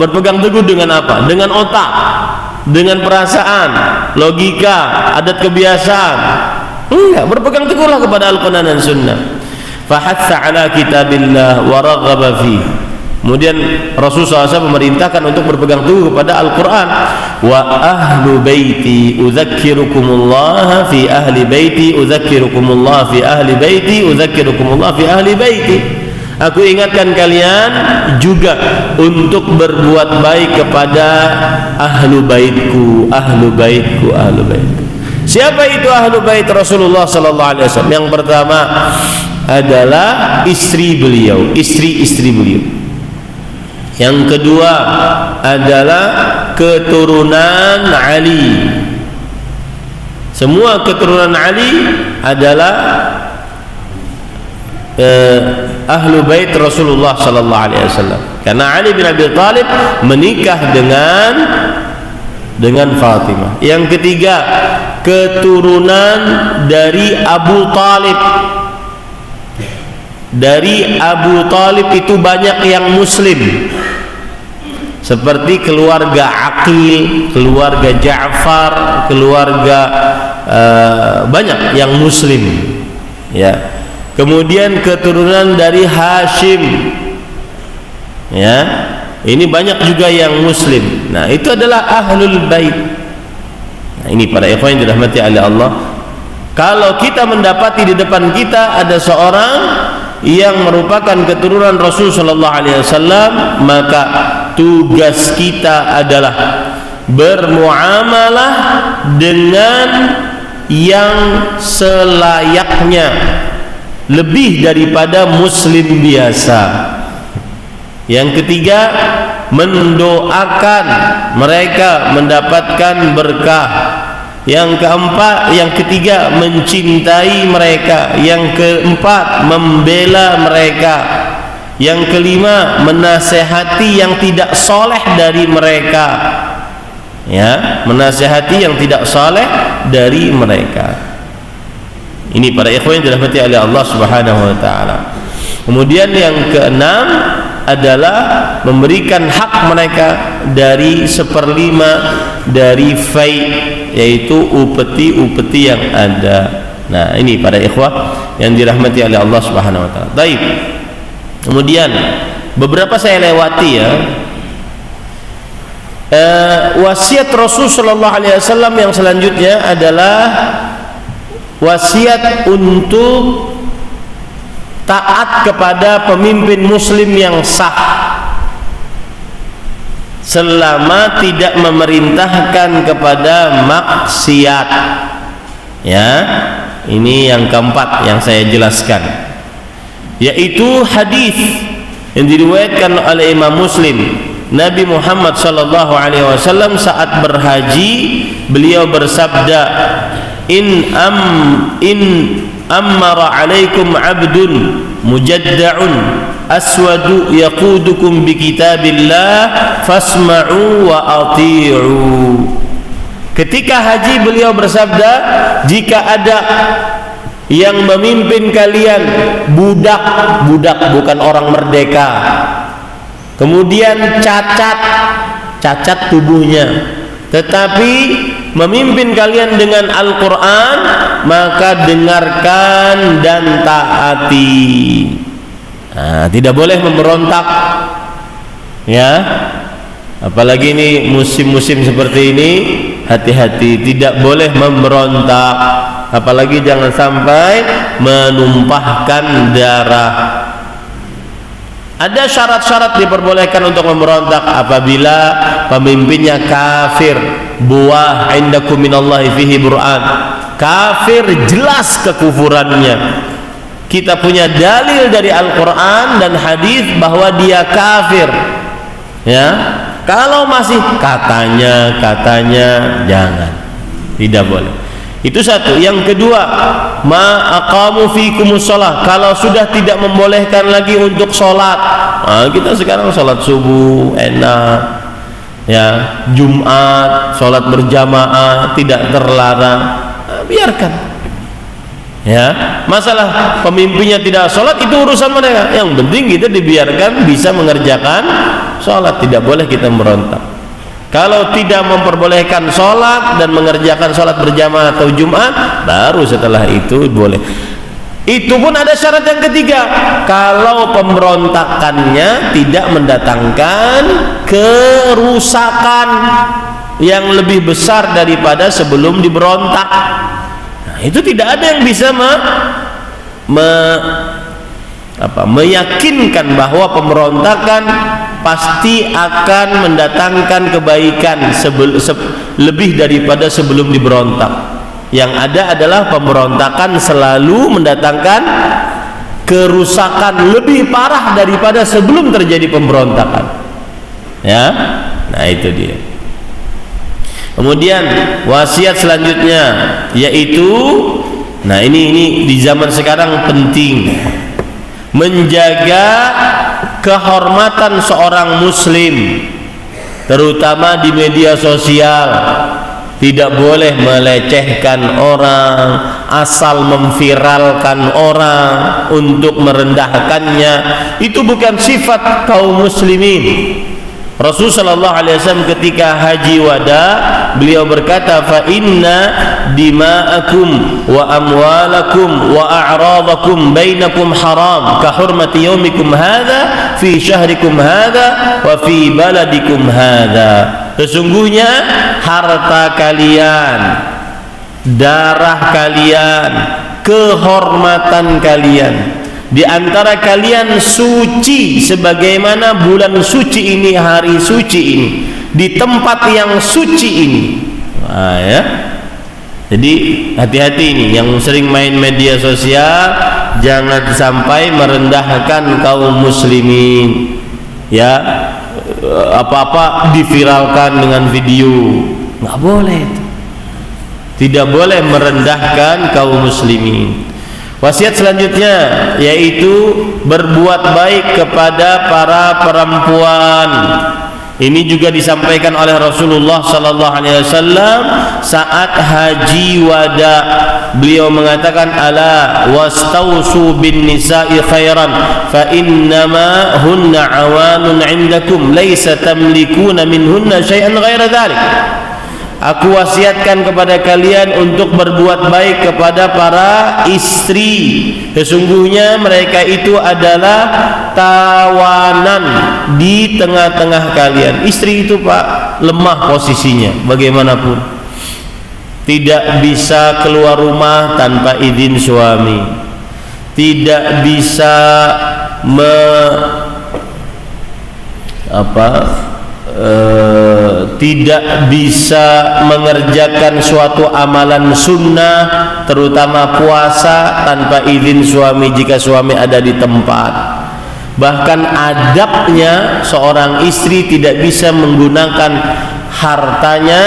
Berpegang teguh dengan apa? Dengan otak, dengan perasaan, logika, adat kebiasaan? Enggak, berpegang teguhlah kepada Al-Quran dan Sunnah. Fahatha ala kitabillah wa raghaba fi. Kemudian Rasulullah SAW memerintahkan untuk berpegang teguh kepada Al-Quran. Wa ahlu baiti udzakirukumullah fi ahli baiti, udzakirukumullah fi ahli baiti, udzakirukumullah fi ahli baiti. Aku ingatkan kalian juga untuk berbuat baik kepada ahlu baitku, ahlu baitku, ahlu baitku. Siapa itu ahlu bait Rasulullah sallallahu alaihi wasallam? Yang pertama adalah istri beliau, istri-istri beliau. Yang kedua adalah keturunan Ali. Semua keturunan Ali adalah ahlu bait Rasulullah sallallahu alaihi wasallam. Karena Ali bin Abi Thalib menikah dengan Fatimah. Yang ketiga, keturunan dari Abu Talib. Dari Abu Talib itu banyak yang muslim, seperti keluarga Aqil, keluarga Ja'far, keluarga banyak yang muslim, ya. Kemudian keturunan dari Hashim, ya, ini banyak juga yang muslim. Nah, itu adalah ahlul bait. Nah, ini para ikhwan yang dirahmati oleh Allah. Kalau kita mendapati di depan kita ada seorang yang merupakan keturunan Rasul sallallahu alaihi wasallam, maka tugas kita adalah bermuamalah dengan yang selayaknya, lebih daripada muslim biasa. Yang ketiga, mendoakan mereka mendapatkan berkah. Yang keempat, yang ketiga, mencintai mereka. Yang keempat, membela mereka. Yang kelima, menasehati yang tidak soleh dari mereka. Ya, menasehati yang tidak soleh dari mereka. Ini para ikhwan yang dirahmati oleh Allah Subhanahu wa taala. Kemudian yang keenam adalah memberikan hak mereka dari 1/5 dari fai, yaitu upeti-upeti yang ada. Nah, ini para ikhwah yang dirahmati oleh Allah Subhanahu wa taala. Baik. Kemudian beberapa saya lewati ya. Wasiat Rasul sallallahu alaihi wasallam yang selanjutnya adalah wasiat untuk taat kepada pemimpin muslim yang sah selama tidak memerintahkan kepada maksiat. Ya, ini yang keempat yang saya jelaskan, yaitu hadis yang diriwayatkan oleh Imam Muslim. Nabi Muhammad sallallahu alaihi wasallam saat berhaji, beliau bersabda, in ammara alaikum abdun mujadda'un aswadu yaqudukum bi kitabillah fasma'u wa ati'u. Ketika haji beliau bersabda, jika ada yang memimpin kalian budak bukan orang merdeka, kemudian cacat tubuhnya, tetapi memimpin kalian dengan Al-Quran, maka dengarkan dan taati. Nah, tidak boleh memberontak, ya. Apalagi ini musim-musim seperti ini, hati-hati, tidak boleh memberontak. Apalagi jangan sampai menumpahkan darah. Ada syarat-syarat diperbolehkan untuk memberontak apabila pemimpinnya kafir. Buah indakum minallahi fihi bur'an. Kafir, jelas kekufurannya. Kita punya dalil dari Al-Quran dan hadis bahwa dia kafir. Ya, kalau masih katanya, jangan, tidak boleh. Itu satu. Yang kedua, ma aqamu fikumus shalah. Kalau sudah tidak membolehkan lagi untuk sholat, nah, kita sekarang sholat subuh enak, ya, Jumat sholat berjamaah tidak terlarang, nah, biarkan. Ya, masalah pemimpinnya tidak sholat itu urusan mereka. Yang penting kita dibiarkan bisa mengerjakan sholat, tidak boleh kita merontak. Kalau tidak memperbolehkan sholat dan mengerjakan sholat berjamaah atau Jumat, baru setelah itu boleh. Itu pun ada syarat yang ketiga, kalau pemberontakannya tidak mendatangkan kerusakan yang lebih besar daripada sebelum diberontak. Nah, itu tidak ada yang bisa meyakinkan bahwa pemberontakan pasti akan mendatangkan kebaikan lebih daripada sebelum diberontak. Yang ada adalah pemberontakan selalu mendatangkan kerusakan lebih parah daripada sebelum terjadi pemberontakan. Ya, nah itu dia. Kemudian wasiat selanjutnya yaitu, nah ini di zaman sekarang penting, menjaga kehormatan seorang muslim terutama di media sosial. Tidak boleh melecehkan orang, asal memviralkan orang untuk merendahkannya. Itu bukan sifat kaum muslimin. Rasulullah sallallahu alaihi wasallam ketika haji wada, beliau berkata, fa inna dima'akum wa amwalakum wa a'radakum bainakum haram ka hurmati yaumikum hadha fi syahrikum hadha wa fi baladikum hadha. Sesungguhnya harta kalian, darah kalian, kehormatan kalian di antara kalian suci sebagaimana bulan suci ini, hari suci ini, di tempat yang suci ini. Nah, ya. Jadi hati-hati ini yang sering main media sosial, jangan sampai merendahkan kaum muslimin. Ya, apa-apa diviralkan dengan video, nggak boleh itu. Tidak boleh merendahkan kaum muslimin. Wasiat selanjutnya yaitu berbuat baik kepada para perempuan. Ini juga disampaikan oleh Rasulullah sallallahu alaihi wasallam saat haji wada. Beliau mengatakan, ala wastausu bin nisa'i khairan fa innama hunna awanun 'indakum laisa tamlikuna minhunna syai'an ghaira dzalik. Aku wasiatkan kepada kalian untuk berbuat baik kepada para istri. Sesungguhnya mereka itu adalah tawanan di tengah-tengah kalian. Istri itu Pak lemah posisinya bagaimanapun. Tidak bisa keluar rumah tanpa izin suami. Tidak bisa tidak bisa mengerjakan suatu amalan sunnah terutama puasa tanpa izin suami jika suami ada di tempat. Bahkan adabnya seorang istri tidak bisa menggunakan hartanya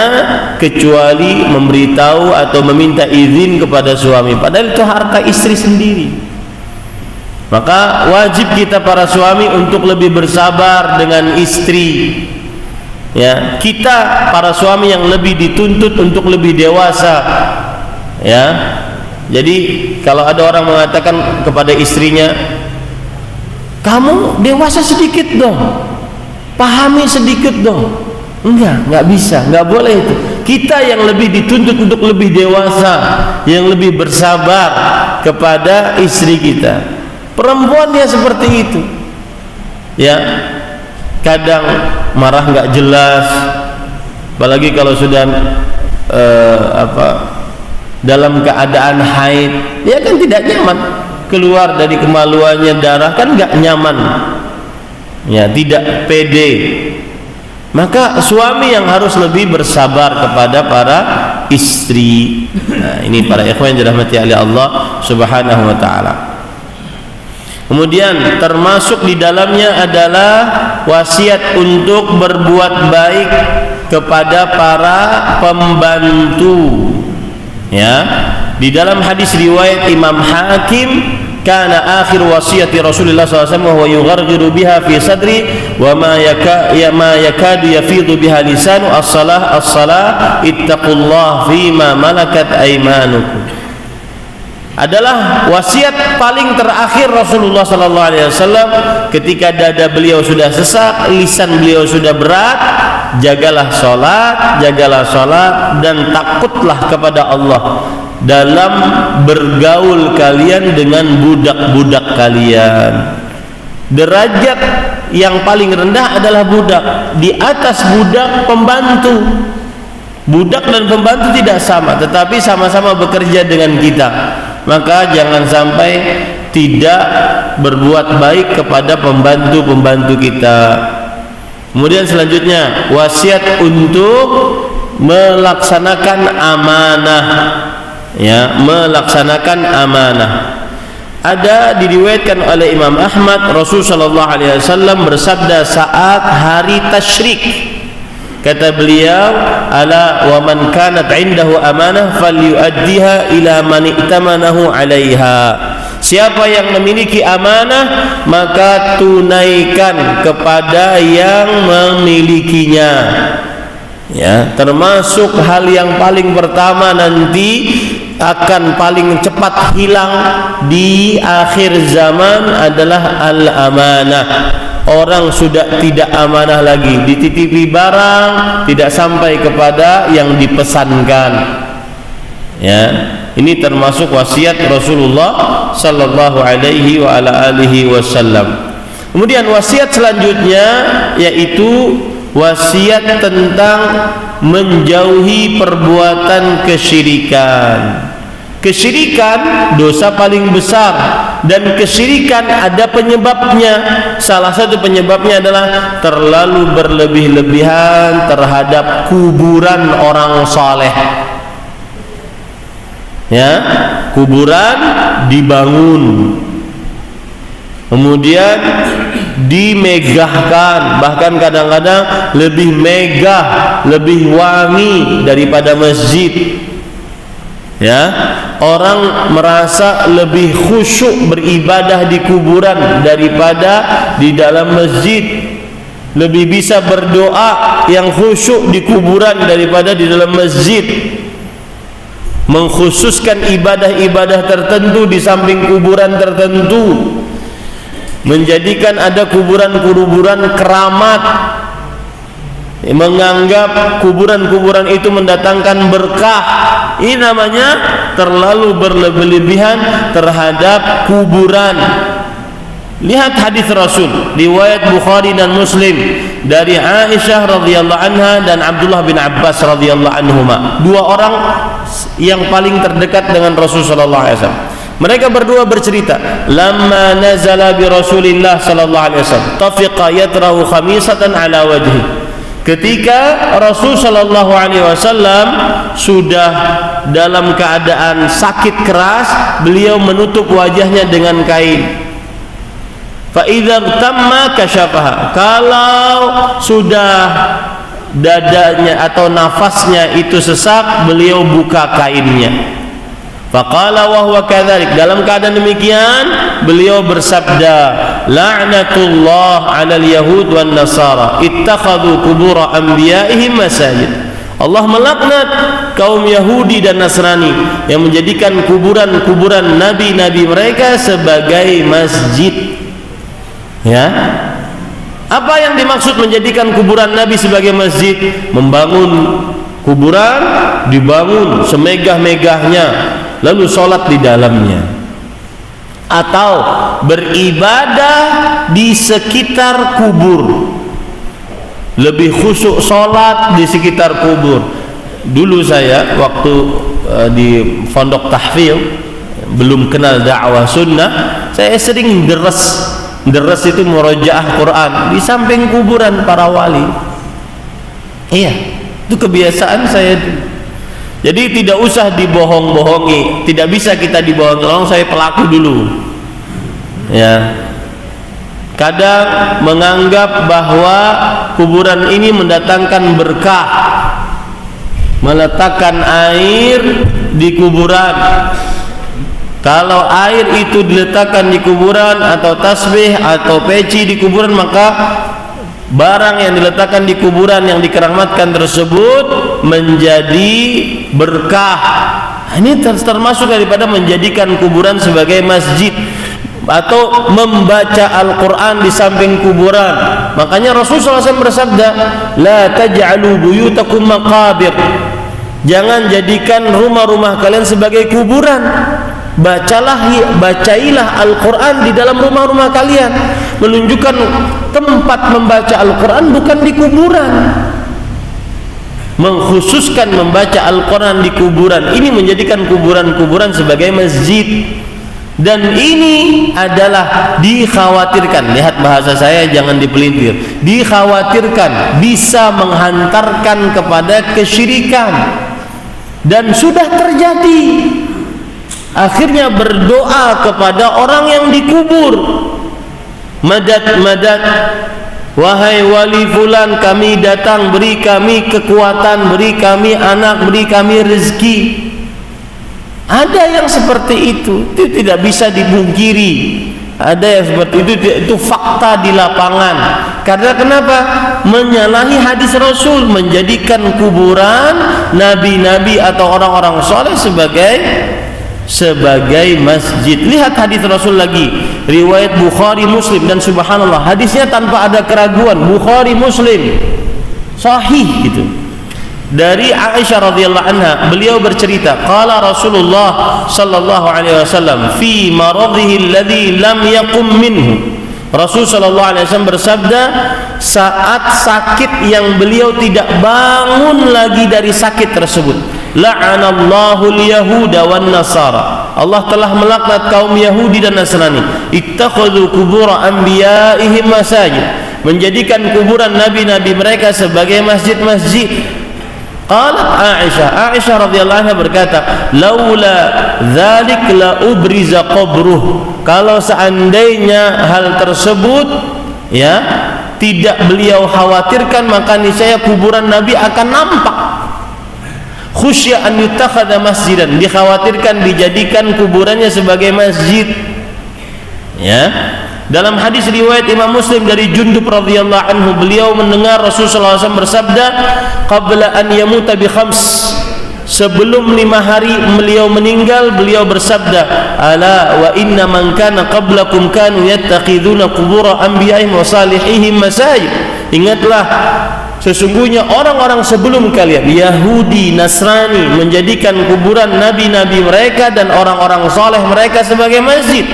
kecuali memberitahu atau meminta izin kepada suami, padahal itu harta istri sendiri. Maka wajib kita para suami untuk lebih bersabar dengan istri. Ya, kita para suami yang lebih dituntut untuk lebih dewasa. Ya. Jadi kalau ada orang mengatakan kepada istrinya, kamu dewasa sedikit dong, pahami sedikit dong. Enggak bisa, enggak boleh itu. Kita yang lebih dituntut untuk lebih dewasa, yang lebih bersabar kepada istri kita. Perempuan dia seperti itu. Ya. Kadang marah nggak jelas, apalagi kalau sudah dalam keadaan haid, ya kan tidak nyaman, keluar dari kemaluannya darah kan nggak nyaman, ya tidak pede. Maka suami yang harus lebih bersabar kepada para istri. Nah, ini para ikhwan yang dirahmati oleh Allah Subhanahu wa taala. Kemudian termasuk di dalamnya adalah wasiat untuk berbuat baik kepada para pembantu. Ya, di dalam hadis riwayat Imam Hakim, kana akhir wasiyati Rasulullah SAW wa yugharghiru biha fi sadri wa ma yakadu yafidu biha lisanu as-salah ittaqullah fima malakat aymanukum. Adalah wasiat paling terakhir Rasulullah sallallahu alaihi wasallam ketika dada beliau sudah sesak, lisan beliau sudah berat, jagalah salat dan takutlah kepada Allah dalam bergaul kalian dengan budak-budak kalian. Derajat yang paling rendah adalah budak, di atas budak pembantu. Budak dan pembantu tidak sama, tetapi sama-sama bekerja dengan kita. Maka jangan sampai tidak berbuat baik kepada pembantu-pembantu kita. Kemudian selanjutnya wasiat untuk melaksanakan amanah. Ya, melaksanakan amanah. Ada diriwayatkan oleh Imam Ahmad, Rasul sallallahu alaihi wasallam bersabda saat hari tasyrik. Kata beliau, ala wa man kanat indahu amanah falyuaddiha ila man i'tamanahu 'alaiha. Siapa yang memiliki amanah maka tunaikan kepada yang memilikinya. Ya, termasuk hal yang paling pertama nanti akan paling cepat hilang di akhir zaman adalah al-amanah. Orang sudah tidak amanah lagi, dititipi barang tidak sampai kepada yang dipesankan. Ya, ini termasuk wasiat Rasulullah sallallahu alaihi wa ala alihi wasallam. Kemudian wasiat selanjutnya yaitu wasiat tentang menjauhi perbuatan kesyirikan. Kesyirikan dosa paling besar, dan kesyirikan ada penyebabnya. Salah satu penyebabnya adalah terlalu berlebih-lebihan terhadap kuburan orang saleh. Ya, kuburan dibangun, kemudian dimegahkan, bahkan kadang-kadang lebih megah, lebih wangi daripada masjid. Ya, orang merasa lebih khusyuk beribadah di kuburan daripada di dalam masjid. Lebih bisa berdoa yang khusyuk di kuburan daripada di dalam masjid. Mengkhususkan ibadah-ibadah tertentu di samping kuburan tertentu. Menjadikan ada kuburan-kuburan keramat. Menganggap kuburan-kuburan itu mendatangkan berkah. Ini namanya terlalu berlebihan terhadap kuburan. Lihat hadis Rasul riwayat Bukhari dan Muslim dari Aisyah radhiyallahu anha dan Abdullah bin Abbas radhiyallahu anhuma, dua orang yang paling terdekat dengan Rasul sallallahu alaihi wasallam. Mereka berdua bercerita, lamma nazala bi Rasulillah sallallahu alaihi wasallam tafiqa yatrahu khamisatan ala wajhi. Ketika Rasul sallallahu alaihi wasallam sudah dalam keadaan sakit keras, beliau menutup wajahnya dengan kain. Fa idza tamma kasyafaha. Kalau sudah dadanya atau nafasnya itu sesak, beliau buka kainnya. Faqala wa huwa kadzalik. Dalam keadaan demikian, beliau bersabda, la'natullah 'alal yahud wan nasara ittakhadhu qubur anbiya'ihim masajid. Allah melaknat kaum Yahudi dan Nasrani yang menjadikan kuburan-kuburan nabi-nabi mereka sebagai masjid. Ya, apa yang dimaksud menjadikan kuburan Nabi sebagai masjid? Membangun kuburan, dibangun semegah-megahnya, lalu sholat di dalamnya, atau beribadah di sekitar kubur, lebih khusyuk sholat di sekitar kubur. Dulu saya waktu di pondok tahfidz, belum kenal dakwah sunnah, saya sering deres itu murojaah Quran di samping kuburan para wali. Iya, itu kebiasaan saya. Jadi tidak usah dibohong-bohongi, tidak bisa kita dibohongi. Orang saya pelaku dulu. Ya, kadang menganggap bahwa kuburan ini mendatangkan berkah, meletakkan air di kuburan. Kalau air itu diletakkan di kuburan atau tasbih atau peci di kuburan, maka barang yang diletakkan di kuburan yang dikeramatkan tersebut menjadi berkah. Ini termasuk daripada menjadikan kuburan sebagai masjid atau membaca Al-Quran di samping kuburan. Makanya Rasulullah SAW bersabda, la taj'alu buyutakum maqabir. Jangan jadikan rumah-rumah kalian sebagai kuburan. Bacailah Al-Quran di dalam rumah-rumah kalian, menunjukkan tempat membaca Al-Quran bukan di kuburan. Mengkhususkan membaca Al-Quran di kuburan, ini menjadikan kuburan-kuburan sebagai masjid. Dan ini adalah dikhawatirkan, lihat bahasa saya jangan dipelintir, dikhawatirkan bisa menghantarkan kepada kesyirikan, dan sudah terjadi. Akhirnya berdoa kepada orang yang dikubur, madad madad, wahai wali fulan, kami datang, beri kami kekuatan, beri kami anak, beri kami rezeki. Ada yang seperti itu tidak bisa dibungkiri. Ada yang seperti itu fakta di lapangan. Karena kenapa? Menyalahi hadis Rasul, menjadikan kuburan nabi-nabi atau orang-orang soleh sebagai masjid. Lihat hadis Rasul lagi, riwayat Bukhari Muslim, dan subhanallah hadisnya tanpa ada keraguan, Bukhari Muslim sahih gitu. Dari Aisyah radhiyallahu anha, beliau bercerita, qala Rasulullah sallallahu alaihi wasallam fi maradhihi alladhi lam yaqum minhu. Rasul sallallahu alaihi wasallam bersabda saat sakit yang beliau tidak bangun lagi dari sakit tersebut, la'anallahu al-yahuda wan nasara. Allah telah melaknat kaum Yahudi dan Nasrani. Ittakhadhu qubur anbiya'ihim masajid, menjadikan kuburan nabi-nabi mereka sebagai masjid-masjid. Qalat Aisyah radhiyallahu anha berkata, laula dzalik la ubriza qabruh. Kalau seandainya hal tersebut ya tidak beliau khawatirkan, maka niscaya kuburan Nabi akan nampak. Khusya an yutakhadha masjidan, dikhawatirkan dijadikan kuburannya sebagai masjid. Ya. Dalam hadis riwayat Imam Muslim dari Jundub radhiyallahu anhu, beliau mendengar Rasulullah SAW bersabda, qabla an yamuta bi khams, sebelum 5 hari beliau meninggal, beliau bersabda, ala wa inna man kana qablakum kanu yattaqiduna qubur anbiya'ihim wa salihihim masajid. Ingatlah, sesungguhnya orang-orang sebelum kalian, Yahudi, Nasrani, menjadikan kuburan nabi-nabi mereka dan orang-orang saleh mereka sebagai masjid.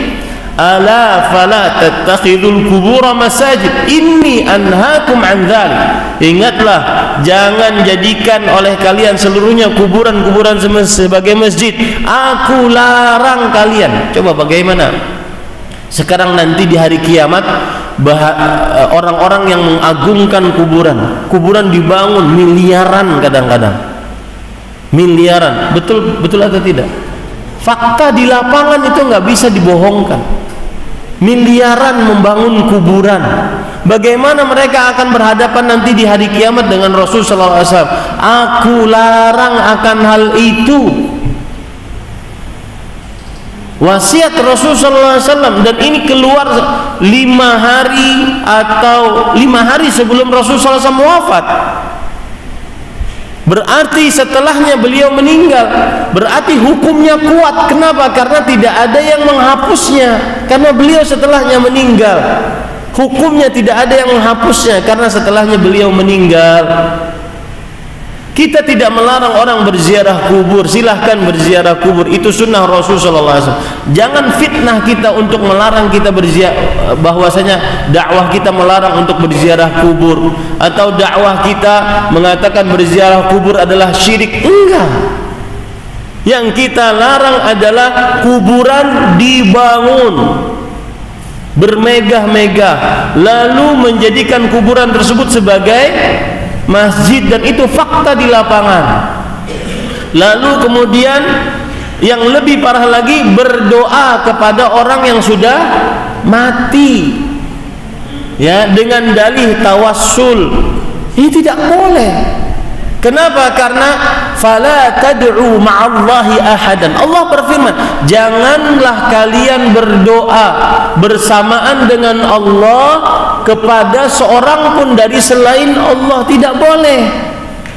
Ala fala tattakhidul qubur masajid inni anhaakum an dzalik. Ingatlah, jangan jadikan oleh kalian seluruhnya kuburan-kuburan sebagai masjid. Aku larang kalian. Coba bagaimana sekarang nanti di hari kiamat, orang-orang yang mengagungkan kuburan dibangun miliaran, kadang-kadang miliaran. Betul atau tidak? Fakta di lapangan itu nggak bisa dibohongkan. Miliaran membangun kuburan. Bagaimana mereka akan berhadapan nanti di hari kiamat dengan Rasul sallallahu alaihi wasallam? Aku larang akan hal itu. Wasiat Rasul sallallahu alaihi wasallam, dan ini keluar 5 hari atau 5 hari sebelum Rasul sallallahu alaihi wasallam wafat. Berarti setelahnya beliau meninggal, berarti hukumnya kuat. Kenapa? Karena tidak ada yang menghapusnya. Karena beliau setelahnya meninggal, hukumnya tidak ada yang menghapusnya karena setelahnya beliau meninggal. Kita tidak melarang orang berziarah kubur, silahkan berziarah kubur, itu sunnah Rasul sallallahu alaihi wasallam. Jangan fitnah kita untuk melarang kita berziarah, bahwasanya dakwah kita melarang untuk berziarah kubur, atau dakwah kita mengatakan berziarah kubur adalah syirik. Enggak. Yang kita larang adalah kuburan dibangun bermegah-megah lalu menjadikan kuburan tersebut sebagai masjid, dan itu fakta di lapangan. Lalu kemudian yang lebih parah lagi, berdoa kepada orang yang sudah mati, ya, dengan dalih tawassul. Ini tidak boleh. Kenapa? Karena fala tad'u ma'allahi ahadan. Allah berfirman, janganlah kalian berdoa bersamaan dengan Allah kepada seorang pun dari selain Allah. Tidak boleh.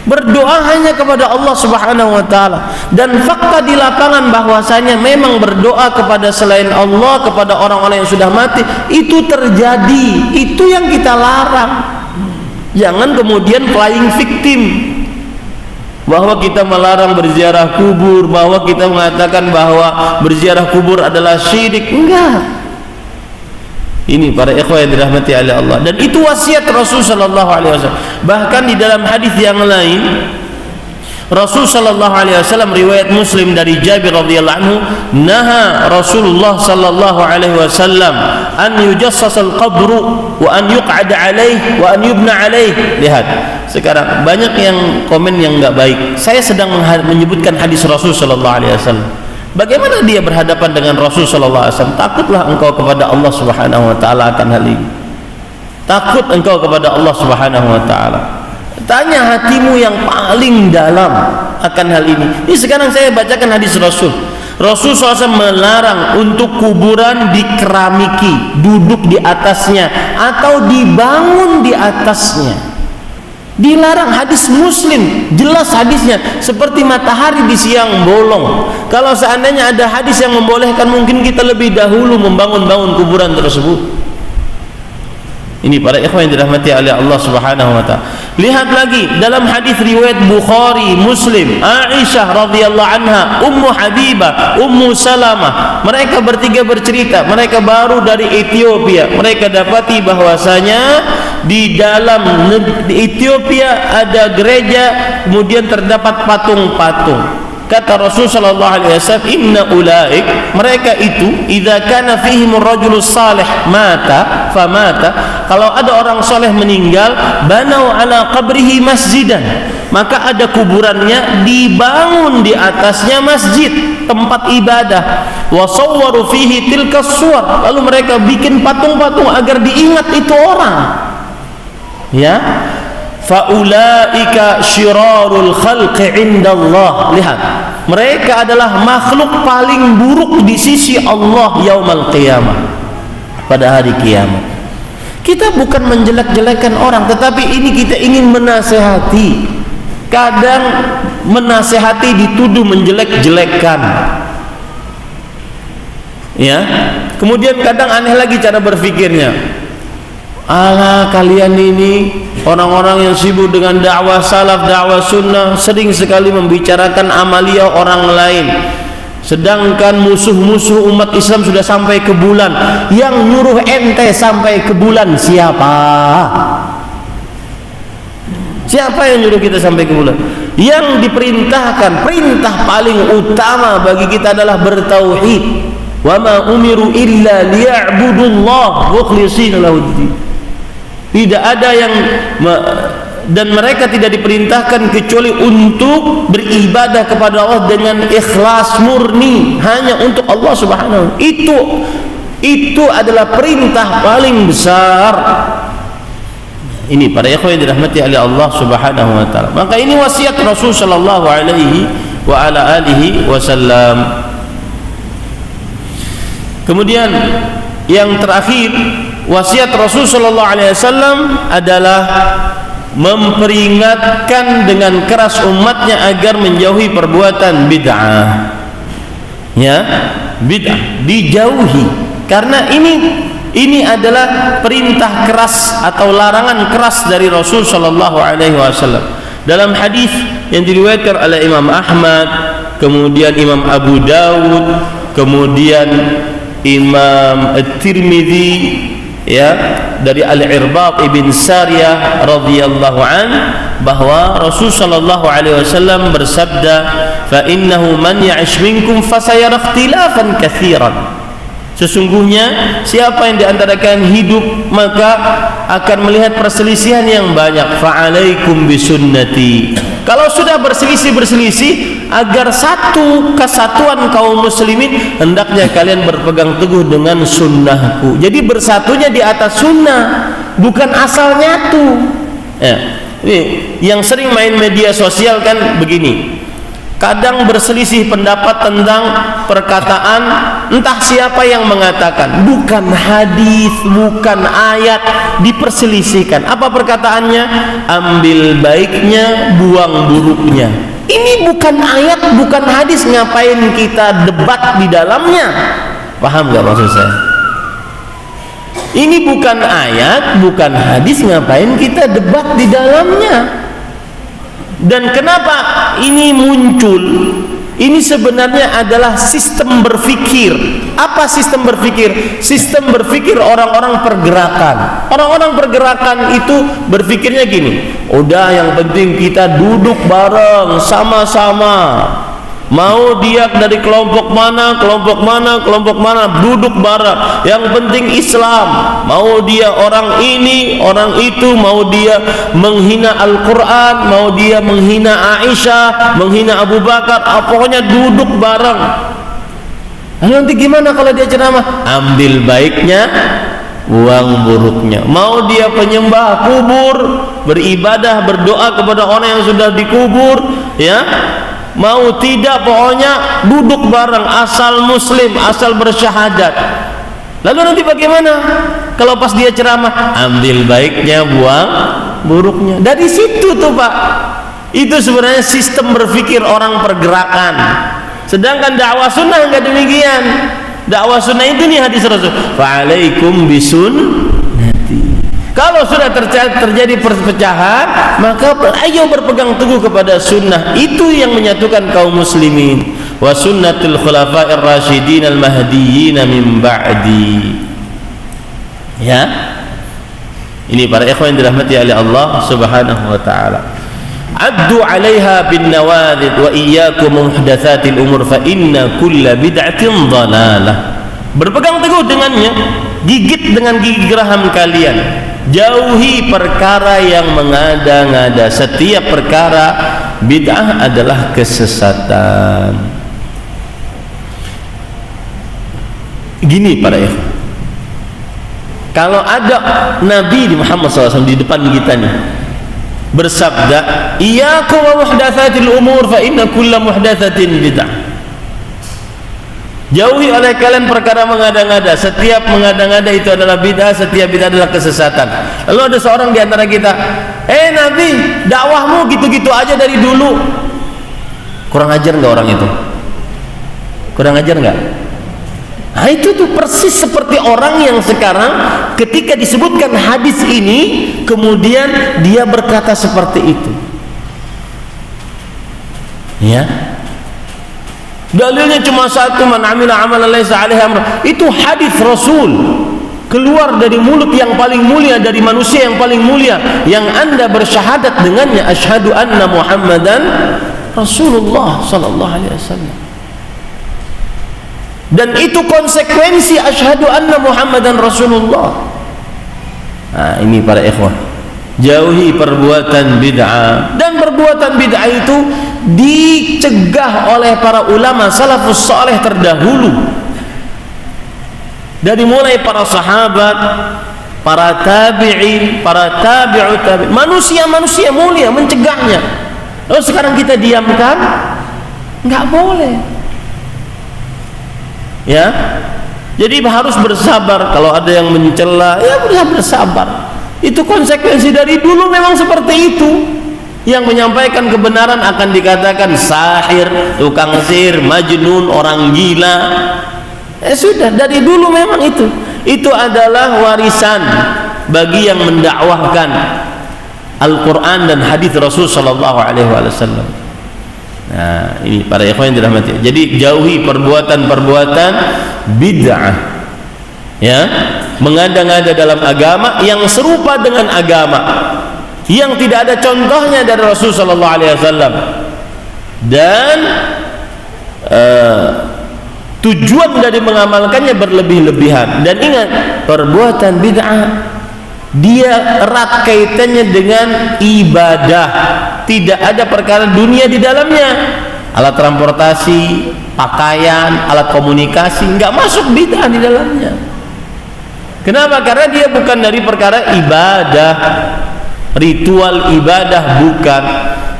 Berdoa hanya kepada Allah Subhanahu wa taala. Dan fakta di lapangan bahwasanya memang berdoa kepada selain Allah, kepada orang-orang yang sudah mati, itu terjadi. Itu yang kita larang. Jangan kemudian playing victim, bahwa kita melarang berziarah kubur, bahwa kita mengatakan bahwa berziarah kubur adalah syirik. Enggak. Ini para ikhwah yang dirahmati oleh Allah, dan itu wasiat Rasul sallallahu alaihi wasallam. Bahkan di dalam hadis yang lain, Rasul sallallahu alaihi wasallam, riwayat Muslim dari Jabir radhiyallahu anhu, naha Rasulullah sallallahu alaihi wasallam an yujassas al-qabru wa an yuq'ad alaih wa an yubna alaih. Lihat, sekarang banyak yang komen yang enggak baik. Saya sedang menyebutkan hadis Rasul sallallahu alaihi wasallam. Bagaimana dia berhadapan dengan Rasul sallallahu alaihi wasallam? Takutlah engkau kepada Allah Subhanahu wa taala akan hal ini. Takut engkau kepada Allah Subhanahu wa taala. Tanya hatimu yang paling dalam akan hal ini. Ini sekarang saya bacakan hadis Rasul. Rasul SAW melarang untuk kuburan dikeramiki, duduk di atasnya atau dibangun di atasnya. Dilarang. Hadis Muslim, jelas hadisnya, seperti matahari di siang bolong. Kalau seandainya ada hadis yang membolehkan, mungkin kita lebih dahulu membangun kuburan tersebut. Ini para ikhwan yang dirahmati oleh Allah Subhanahu wa taala. Lihat lagi dalam hadis riwayat Bukhari, Muslim, Aisyah radhiyallahu anha, Ummu Habibah, Ummu Salamah, mereka bertiga bercerita, mereka baru dari Ethiopia. Mereka dapati bahwasanya di dalam Ethiopia ada gereja, kemudian terdapat patung-patung. Kata Rasul sallallahu alaihi wasallam, inna ulaik, mereka itu, idza kana fihim ar-rajulus salih mata famata, kalau ada orang soleh meninggal, banau ala qabrihi masjidan, maka ada kuburannya, dibangun di atasnya masjid, tempat ibadah. Wa sawwaru fihi tilka suwar, lalu mereka bikin patung-patung agar diingat itu orang. Ya. faulaika syirarul khalqi indallah. Lihat, mereka adalah makhluk paling buruk di sisi Allah yaumal qiyamah, pada hari kiamat. Kita bukan menjelek-jelekan orang, tetapi ini kita ingin menasehati. Kadang menasehati dituduh menjelek-jelekan, ya. Kemudian kadang aneh lagi cara berpikirnya. Alah, kalian ini orang-orang yang sibuk dengan dakwah salaf, dakwah sunnah, sering sekali membicarakan amalia orang lain, sedangkan musuh-musuh umat Islam sudah sampai ke bulan. Yang nyuruh ente sampai ke bulan siapa? Siapa yang nyuruh kita sampai ke bulan? Yang diperintahkan, perintah paling utama bagi kita adalah bertauhid. Wa ma umiru illa liya'budullah mukhlishina lahuddin. Tidak ada yang dan mereka tidak diperintahkan kecuali untuk beribadah kepada Allah dengan ikhlas murni, hanya untuk Allah Subhanahu. Itu adalah perintah paling besar. Ini para ikhwan yang dirahmati oleh Allah Subhanahu wa taala. Maka ini wasiat Rasul sallallahu alaihi wa ala alihi wasallam. Kemudian yang terakhir, wasiat Rasul sallallahu alaihi wasallam adalah memperingatkan dengan keras umatnya agar menjauhi perbuatan bid'ah. Ya, bid'ah dijauhi, karena ini adalah perintah keras atau larangan keras dari Rasul sallallahu alaihi wasallam. Dalam hadis yang diriwayatkan oleh Imam Ahmad, kemudian Imam Abu Dawud, kemudian Imam At-Tirmidzi, ya, dari Al-Irbad ibn Sariyah radhiyallahu an, bahwa Rasul sallallahu alaihi wasallam bersabda, fa innahu man ya'ish minkum fasayara ikhtilafan katsiran. Sesungguhnya siapa yang diantara kalian hidup maka akan melihat perselisihan yang banyak. Fa'alaikum bisunnati. Kalau sudah berselisih, agar satu kesatuan kaum muslimin, hendaknya kalian berpegang teguh dengan sunnahku. Jadi bersatunya di atas sunnah, bukan asal nyatu. Ya, ini yang sering main media sosial kan begini. Kadang berselisih pendapat tentang perkataan entah siapa yang mengatakan, bukan hadis, bukan ayat, diperselisihkan. Apa perkataannya? Ambil baiknya, buang buruknya. Ini bukan ayat, bukan hadis, ngapain kita debat di dalamnya? Paham gak maksud saya? Ini bukan ayat, bukan hadis, ngapain kita debat di dalamnya? Dan kenapa ini muncul? Ini sebenarnya adalah sistem berpikir. Apa sistem berpikir? Sistem berpikir orang-orang pergerakan. Orang-orang pergerakan itu berpikirnya gini, udah yang penting kita duduk bareng sama-sama. Mau dia dari kelompok mana, duduk bareng. Yang penting Islam. Mau dia orang ini, orang itu, mau dia menghina Al-Quran, mau dia menghina Aisyah, menghina Abu Bakar, pokoknya duduk bareng. Lalu nanti gimana kalau dia ceramah? Ambil baiknya, buang buruknya. Mau dia penyembah kubur, beribadah, berdoa kepada orang yang sudah dikubur, ya, mau tidak, pokoknya duduk bareng, asal muslim, asal bersyahadat. Lalu nanti bagaimana kalau pas dia ceramah? Ambil baiknya, buang buruknya. Dari situ tuh Pak, itu sebenarnya sistem berpikir orang pergerakan. Sedangkan dakwah sunnah enggak demikian. Dakwah sunnah itu nih hadis Rasul, fa'alaikum bisunnati. Kalau sudah terjadi perpecahan, maka ayo berpegang teguh kepada sunnah. Itu yang menyatukan kaum muslimin. Wa sunnatul khulafa'ir rasyidin al-mahdiyyin min ba'di. Ya. Ini para ikhwan yang dirahmati oleh Allah Subhanahu wa taala. Addu 'alaiha bin nawadid wa iyyakum muhdatsatil umur fa inna kulla bid'atin dhalalah. Berpegang teguh dengannya, gigit dengan gigi geraham kalian. Jauhi perkara yang mengada-ngada. Setiap perkara bid'ah adalah kesesatan. Gini para ikhwan, kalau ada Nabi Muhammad SAW di depan kita nih, bersabda, "Iyyakum wa muhdatsatil umur fa inna kulla muhdatsatin bid'ah." Jauhi oleh kalian perkara mengada-ngada. Setiap mengada-ngada itu adalah bid'ah, setiap bid'ah adalah kesesatan. Lalu ada seorang di antara kita, Nabi, dakwahmu gitu-gitu aja dari dulu. Kurang ajar nggak orang itu? Kurang ajar nggak? Nah, itu tuh persis seperti orang yang sekarang ketika disebutkan hadis ini, kemudian dia berkata seperti itu. Ya. Dalilnya cuma satu, man amila amalan laisa alaihi amr. Itu hadis Rasul keluar dari mulut yang paling mulia, dari manusia yang paling mulia, yang Anda bersyahadat dengannya, asyhadu anna Muhammadan Rasulullah sallallahu alaihi wasallam. Dan itu konsekuensi asyhadu anna Muhammadan Rasulullah. Nah, ini para ikhwah, jauhi perbuatan bid'ah. Dan perbuatan bid'ah itu dicegah oleh para ulama salafus saleh terdahulu, dari mulai para sahabat, para tabi'in, para tabi'ut tabi'in, manusia-manusia mulia mencegahnya. Lalu sekarang kita diamkan? Nggak boleh. Ya, jadi harus bersabar. Kalau ada yang mencela, ya bersabar. Itu konsekuensi dari dulu memang seperti itu. Yang menyampaikan kebenaran akan dikatakan sahir, tukang sihir, majnun, orang gila. Sudah dari dulu memang itu. Itu adalah warisan bagi yang mendakwahkan Al-Quran dan hadis Rasul sallallahu alaihi wasallam. Nah, ini para ikhwan yang dirahmati. Jadi jauhi perbuatan-perbuatan bid'ah. Ya, mengada-ngada dalam agama yang serupa dengan agama, yang tidak ada contohnya dari Rasul sallallahu alaihi wasallam. Dan tujuan dari mengamalkannya berlebih-lebihan. Dan ingat, perbuatan bid'ah dia erat kaitannya dengan ibadah. Tidak ada perkara dunia di dalamnya. Alat transportasi, pakaian, alat komunikasi, nggak masuk bid'ah di dalamnya. Kenapa? Karena dia bukan dari perkara ibadah, ritual ibadah, bukan.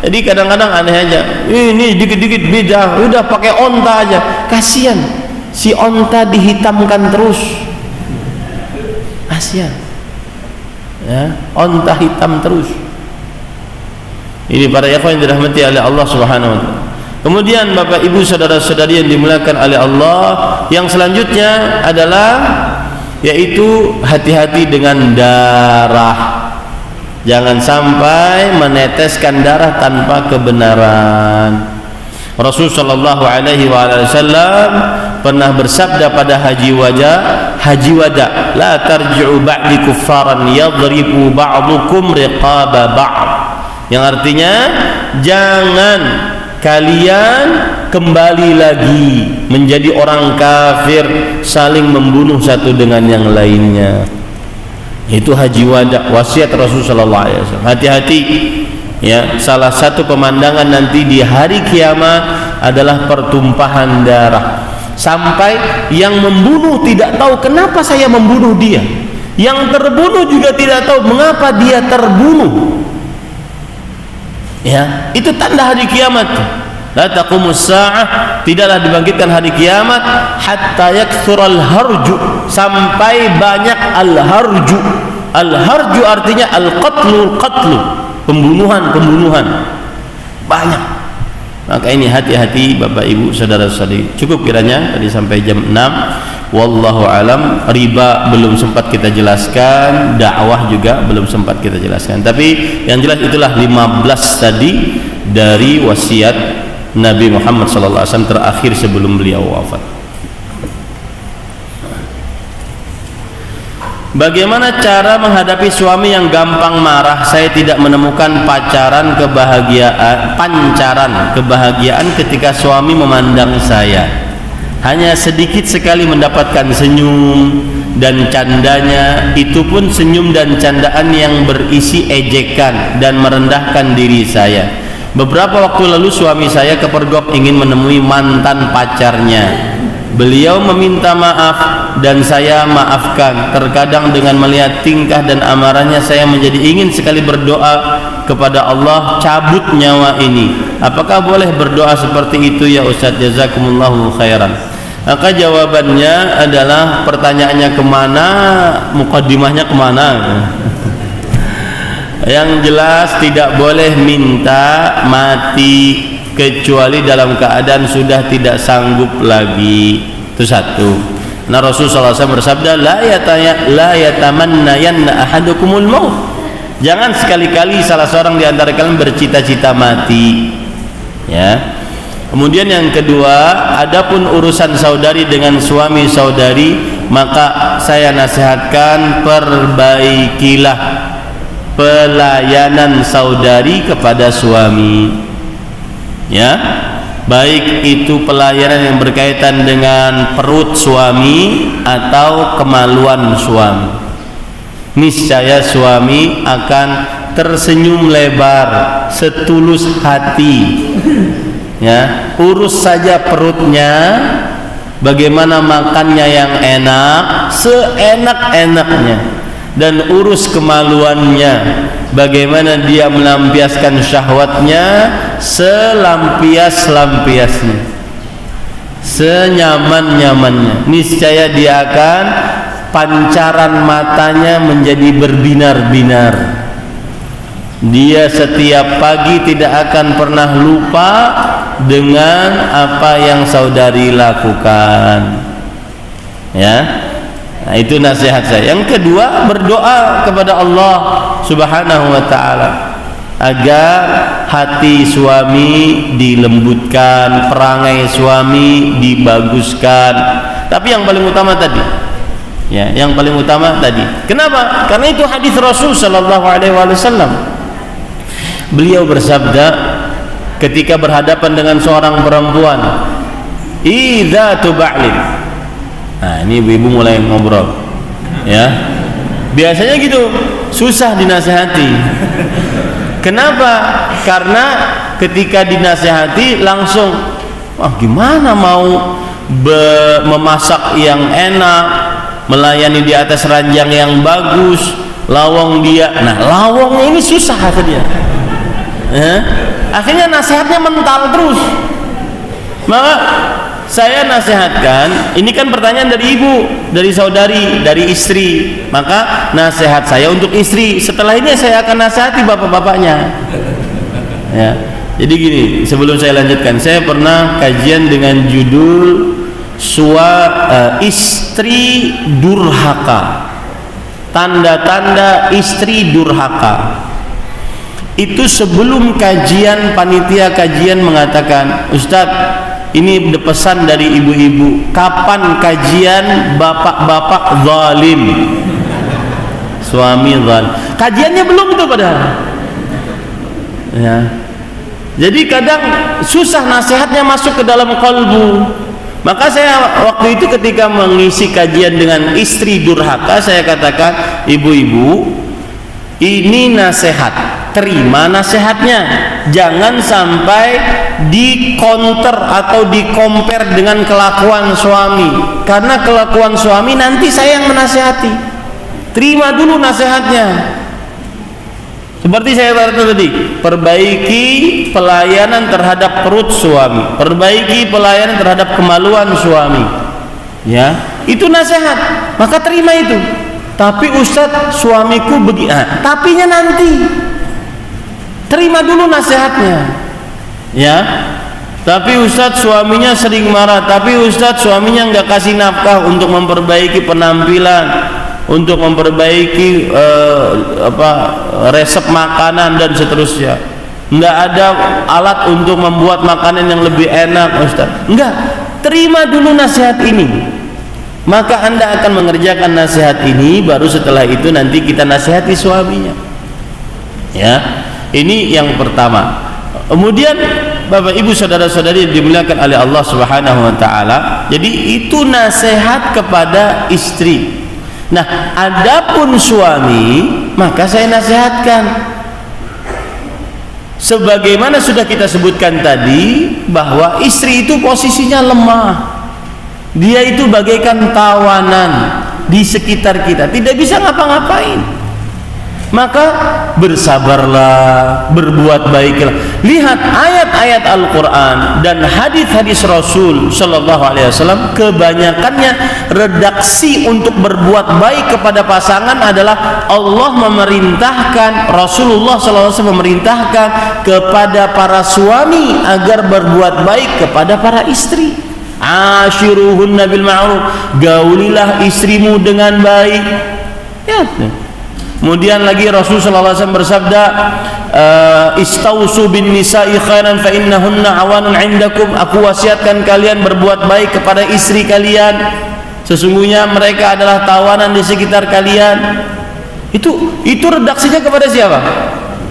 Jadi kadang-kadang aneh aja, ini dikit-dikit bid'ah, udah pakai onta aja. Kasihan, si onta dihitamkan terus. Kasihan. Ya, onta hitam terus. Ini para ikhwan yang dirahmati oleh Allah Subhanahu wa taala. Kemudian Bapak Ibu saudara-saudari yang dimuliakan oleh Allah, yang selanjutnya adalah yaitu hati-hati dengan darah. Jangan sampai meneteskan darah tanpa kebenaran. Rasul sallallahu alaihi wasallam pernah bersabda pada haji wada, la tarji'u ba'di kuffaran yadribu ba'dukum riqaba ba'd. Yang artinya, jangan kalian kembali lagi menjadi orang kafir, saling membunuh satu dengan yang lainnya. Itu haji wada, wasiat Rasul sallallahu alaihi wasallam. Hati-hati ya, salah satu pemandangan nanti di hari kiamat adalah pertumpahan darah, sampai yang membunuh tidak tahu kenapa saya membunuh dia, yang terbunuh juga tidak tahu mengapa dia terbunuh. Ya, itu tanda hari kiamat. La taqumus sa'ah, tidaklah dibangkitkan hari kiamat hatta yakthural harju, sampai banyak al-harju. Al-harju artinya al-qatlu, pembunuhan banyak. Maka ini hati-hati Bapak Ibu saudara-saudari. Cukup kiranya tadi sampai jam 6. Wallahu alam. Riba belum sempat kita jelaskan, dakwah juga belum sempat kita jelaskan. Tapi yang jelas itulah 15 tadi dari wasiat Nabi Muhammad SAW terakhir sebelum beliau wafat. Bagaimana cara menghadapi suami yang gampang marah? Saya tidak menemukan pancaran kebahagiaan ketika suami memandang saya. Hanya sedikit sekali mendapatkan senyum dan candanya, itu pun senyum dan candaan yang berisi ejekan dan merendahkan diri saya. Beberapa waktu lalu suami saya kepergok ingin menemui mantan pacarnya. Beliau meminta maaf dan saya maafkan. Terkadang dengan melihat tingkah dan amarahnya saya menjadi ingin sekali berdoa kepada Allah cabut nyawa ini. Apakah boleh berdoa seperti itu ya Ustaz? Jazakumullahu khairan. Maka jawabannya adalah pertanyaannya kemana, mukaddimahnya kemana? Yang jelas tidak boleh minta mati kecuali dalam keadaan sudah tidak sanggup lagi. Itu satu. Nah Rasulullah SAW bersabda, la yatamannayanna ahadukumul maut. Jangan sekali-kali salah seorang di antara kalian bercita-cita mati. Ya. Kemudian yang kedua, adapun urusan saudari dengan suami saudari, maka saya nasihatkan perbaikilah pelayanan saudari kepada suami. Ya, baik itu pelayanan yang berkaitan dengan perut suami atau kemaluan suami. Niscaya suami akan tersenyum lebar, setulus hati. Ya, urus saja perutnya, bagaimana makannya yang enak, seenak-enaknya, dan urus kemaluannya, bagaimana dia melampiaskan syahwatnya selampias-lampiasnya, senyaman-nyamannya. Niscaya dia akan pancaran matanya menjadi berbinar-binar. Dia setiap pagi tidak akan pernah lupa dengan apa yang saudari lakukan. Ya, nah, itu nasihat saya. Yang kedua, berdoa kepada Allah Subhanahu wa ta'ala agar hati suami dilembutkan, perangai suami dibaguskan. Tapi yang paling utama tadi, ya, yang paling utama tadi. Kenapa? Karena itu hadis Rasul sallallahu alaihi wasallam. Beliau bersabda ketika berhadapan dengan seorang perempuan, idza tuba'lin. Nah, ini ibu-ibu mulai ngobrol. Ya. Biasanya gitu, susah dinasihati. Kenapa? Karena ketika dinasihati langsung, wah gimana mau memasak yang enak, melayani di atas ranjang yang bagus, lawang dia. Nah, lawang ini susah kata dia. Akhirnya nasihatnya mental terus. Maka saya nasihatkan, ini kan pertanyaan dari ibu, dari saudari, dari istri. Maka nasihat saya untuk istri. Setelah ini saya akan nasihati bapak-bapaknya. Ya. Jadi gini, sebelum saya lanjutkan, saya pernah kajian dengan judul istri durhaka. Tanda-tanda istri durhaka. Itu sebelum kajian, panitia kajian mengatakan, Ustadz, ini pesan dari ibu-ibu, kapan kajian bapak-bapak zalim, suami zalim. Kajiannya belum itu padahal. Ya. Jadi kadang susah nasihatnya masuk ke dalam kalbu. Maka saya waktu itu ketika mengisi kajian dengan istri durhaka, saya katakan, ibu-ibu, ini nasihat, terima nasihatnya, jangan sampai di counter atau di compare dengan kelakuan suami, karena kelakuan suami nanti saya yang menasihati. Terima dulu nasihatnya. Seperti saya katakan tadi, perbaiki pelayanan terhadap perut suami, perbaiki pelayanan terhadap kemaluan suami. Ya, itu nasihat, maka terima itu. Tapi Ustadz, suamiku begini, tapinya nanti. Terima dulu nasihatnya. Ya. Tapi Ustadz suaminya sering marah, tapi Ustadz suaminya nggak kasih nafkah untuk memperbaiki penampilan, untuk memperbaiki resep makanan dan seterusnya. Nggak ada alat untuk membuat makanan yang lebih enak, Ustadz. Enggak. Terima dulu nasihat ini. Maka Anda akan mengerjakan nasihat ini, baru setelah itu nanti kita nasihati suaminya. Ya, ini yang pertama. Kemudian Bapak Ibu saudara-saudari yang dimuliakan oleh Allah Subhanahu wa taala, jadi itu nasihat kepada istri. Nah, adapun suami, maka saya nasihatkan sebagaimana sudah kita sebutkan tadi, bahwa istri itu posisinya lemah. Dia itu bagaikan tawanan di sekitar kita, tidak bisa ngapa-ngapain. maka bersabarlah, berbuat baiklah. Lihat ayat-ayat Al-Quran dan hadis-hadis Rasul Sallallahu Alaihi Wasallam, kebanyakannya redaksi untuk berbuat baik kepada pasangan adalah Allah memerintahkan, Rasulullah Sallallahu Alaihi Wasallam memerintahkan kepada para suami agar berbuat baik kepada para istri. Ashiruhunna bil ma'ruf, gaulilah istrimu dengan baik. Ya. Kemudian lagi Rasul sallallahu alaihi wasallam bersabda, istausu bin nisa'i khairan fa innahunna awanun 'indakum. Aku wasiatkan kalian berbuat baik kepada istri kalian, sesungguhnya mereka adalah tawanan di sekitar kalian. Itu redaksinya kepada siapa?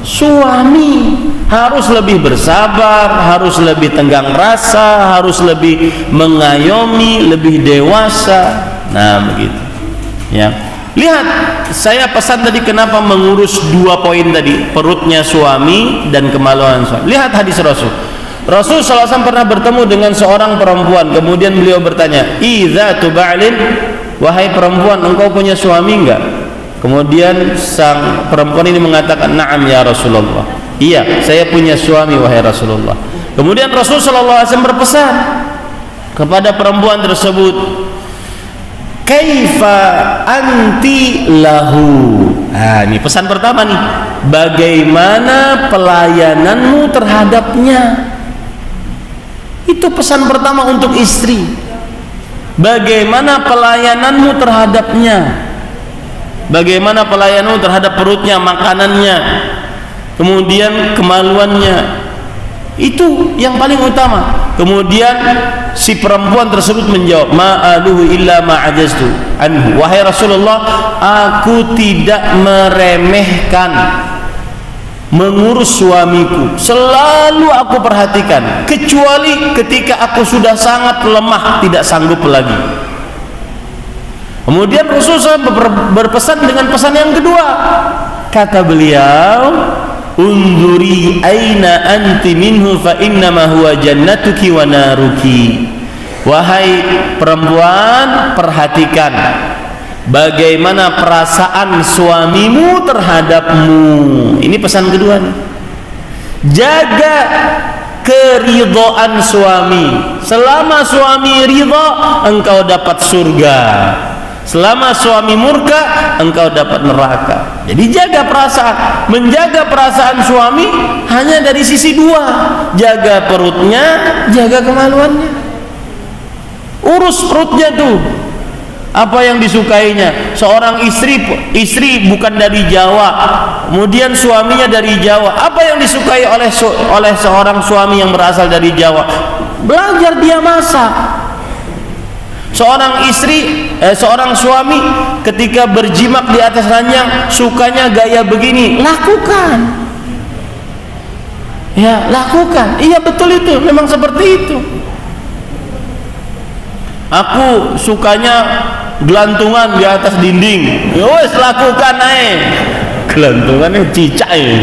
Suami. Harus lebih bersabar, harus lebih tenggang rasa, harus lebih mengayomi, lebih dewasa. Nah, begitu. Ya. Lihat, saya pesan tadi kenapa mengurus 2 poin tadi, perutnya suami dan kemaluan suami. Lihat hadis Rasul. Rasul SAW pernah bertemu dengan seorang perempuan, kemudian beliau bertanya, "Idza tuba'lin, wahai perempuan, engkau punya suami enggak?" Kemudian sang perempuan ini mengatakan, "Na'am ya Rasulullah." "Iya, saya punya suami wahai Rasulullah." Kemudian Rasul SAW berpesan kepada perempuan tersebut, "Kaifa anti lahu." Nah, ini pesan pertama nih. Bagaimana pelayananmu terhadapnya? Itu pesan pertama untuk istri. Bagaimana pelayananmu terhadapnya? Bagaimana pelayananmu terhadap perutnya, makanannya, kemudian kemaluannya. Itu yang paling utama. Kemudian si perempuan tersebut menjawab, "Ma'aluhu illa ma'ajaztu anhu." Wahai Rasulullah, aku tidak meremehkan mengurus suamiku, selalu aku perhatikan, kecuali ketika aku sudah sangat lemah, tidak sanggup lagi. Kemudian Rasulullah berpesan dengan pesan yang kedua. Kata beliau, "Unzuri aina anti minhu fa innama huwa jannatuki wa naruki." Wahai perempuan, perhatikan bagaimana perasaan suamimu terhadapmu. Ini pesan kedua nih. Jaga keridhaan suami. Selama suami ridha, engkau dapat surga. Selama suami murka, engkau dapat neraka. Jadi jaga perasaan. Menjaga perasaan suami hanya dari sisi 2. Jaga perutnya, jaga kemaluannya. Urus perutnya tuh. Apa yang disukainya? Seorang istri bukan dari Jawa, kemudian suaminya dari Jawa. Apa yang disukai oleh seorang suami yang berasal dari Jawa? Belajar dia masak. Seorang suami ketika berjimak di atas ranjang sukanya gaya begini, lakukan. Ya, lakukan. Iya, betul itu, memang seperti itu. Aku sukanya gelantungan di atas dinding. Wes, lakukan aja. Gelantungannya cicak ya.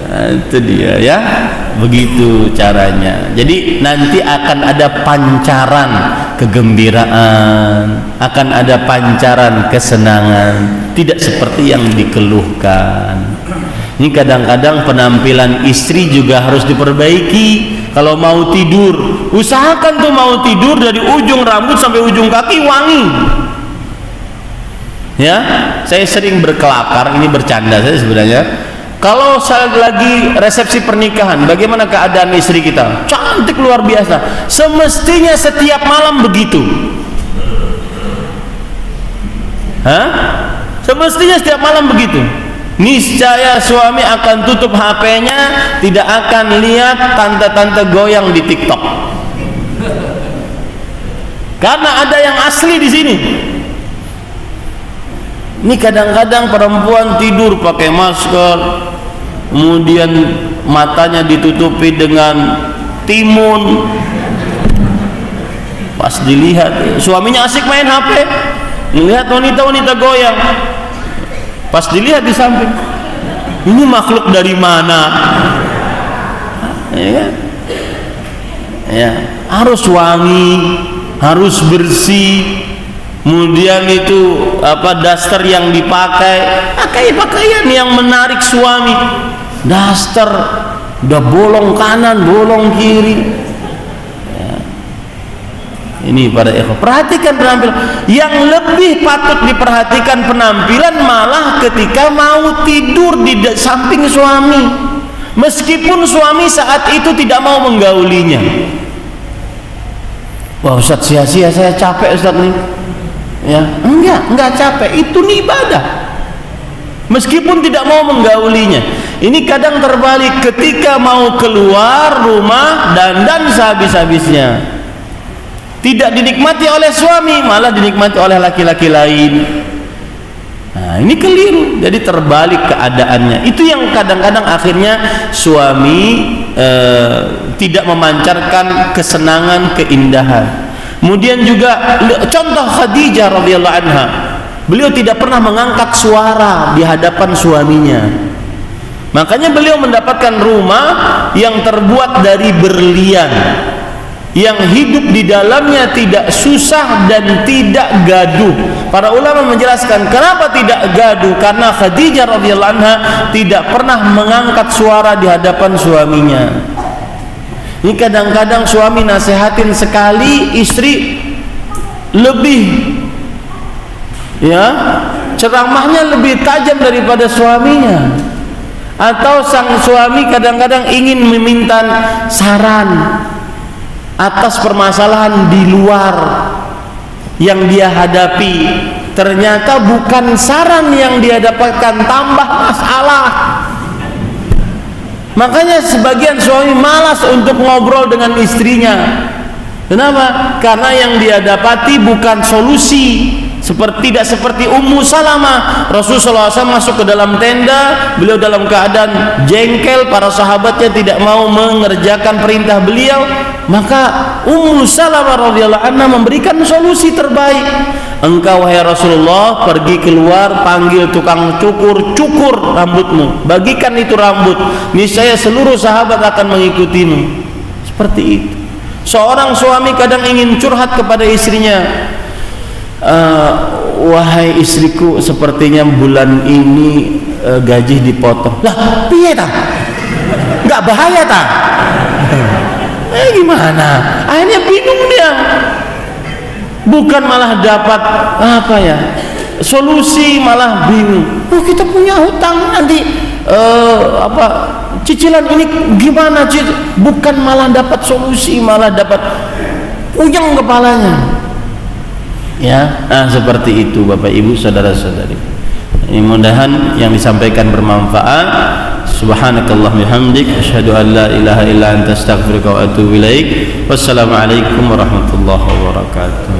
Itu dia ya, begitu caranya. Jadi nanti akan ada pancaran kegembiraan, akan ada pancaran kesenangan, tidak seperti yang dikeluhkan. Ini kadang-kadang penampilan istri juga harus diperbaiki. Kalau mau tidur, usahakan tuh mau tidur dari ujung rambut sampai ujung kaki wangi. Ya, saya sering berkelakar, ini bercanda saya sebenarnya. Kalau saya lagi resepsi pernikahan, bagaimana keadaan istri kita? Cantik luar biasa. Semestinya setiap malam begitu. Semestinya setiap malam begitu. Niscaya suami akan tutup HP-nya, tidak akan lihat tante-tante goyang di TikTok. Karena ada yang asli di sini. Ini kadang-kadang perempuan tidur pakai masker, kemudian matanya ditutupi dengan timun. Pas dilihat, suaminya asik main HP, melihat wanita-wanita goyang. Pas dilihat di samping, ini makhluk dari mana? Ya, ya, harus wangi, harus bersih. kemudian itu daster yang dipakai, pakaian yang menarik suami, daster udah bolong kanan bolong kiri ya. Ini para ikhwan, perhatikan penampilan. Yang lebih patut diperhatikan penampilan malah ketika mau tidur di samping suami, meskipun suami saat itu tidak mau menggaulinya. Wah Ustaz, sia-sia saya capek Ustaz nih ya. Enggak capek, itu nih ibadah, meskipun tidak mau menggaulinya. Ini kadang terbalik, ketika mau keluar rumah dandan sehabis-habisnya, tidak dinikmati oleh suami, malah dinikmati oleh laki-laki lain. Nah ini keliru, jadi terbalik keadaannya. Itu yang kadang-kadang akhirnya suami tidak memancarkan kesenangan, keindahan. Kemudian juga contoh Khadijah radhiyallahu anha, beliau tidak pernah mengangkat suara di hadapan suaminya. Makanya beliau mendapatkan rumah yang terbuat dari berlian, yang hidup di dalamnya tidak susah dan tidak gaduh. Para ulama menjelaskan kenapa tidak gaduh, karena Khadijah radhiyallahu anha tidak pernah mengangkat suara di hadapan suaminya. Ini kadang-kadang suami nasihatin sekali, istri lebih ceramahnya lebih tajam daripada suaminya. Atau sang suami kadang-kadang ingin meminta saran atas permasalahan di luar yang dia hadapi, ternyata bukan saran yang dia dapatkan, tambah masalah. Makanya sebagian suami malas untuk ngobrol dengan istrinya. Kenapa? Karena yang dia dapati bukan solusi. Tidak seperti Ummu Salamah. Rasulullah SAW masuk ke dalam tenda, beliau dalam keadaan jengkel, para sahabatnya tidak mau mengerjakan perintah beliau. Maka Ummu Salamah radhiyallahu anha memberikan solusi terbaik. Engkau wahai Rasulullah pergi keluar, panggil tukang cukur rambutmu, bagikan itu rambut, niscaya seluruh sahabat akan mengikutimu. Seperti itu. Seorang suami kadang ingin curhat kepada istrinya, wahai istriku, sepertinya bulan ini gaji dipotong. Lah piye ta? Enggak bahaya ta? Gimana? Akhirnya bingung dia. Bukan malah dapat solusi, malah bingung. Oh kita punya hutang, nanti cicilan ini gimana? Bukan malah dapat solusi, malah dapat uyang kepalanya. Ya, seperti itu Bapak Ibu saudara-saudari. Ini mudahan yang disampaikan bermanfaat. Subhanakallah bihamdik, asyhadu an la ilaha illa anta astaghfiruka wa atubu ilaik. Wassalamualaikum warahmatullahi wabarakatuh.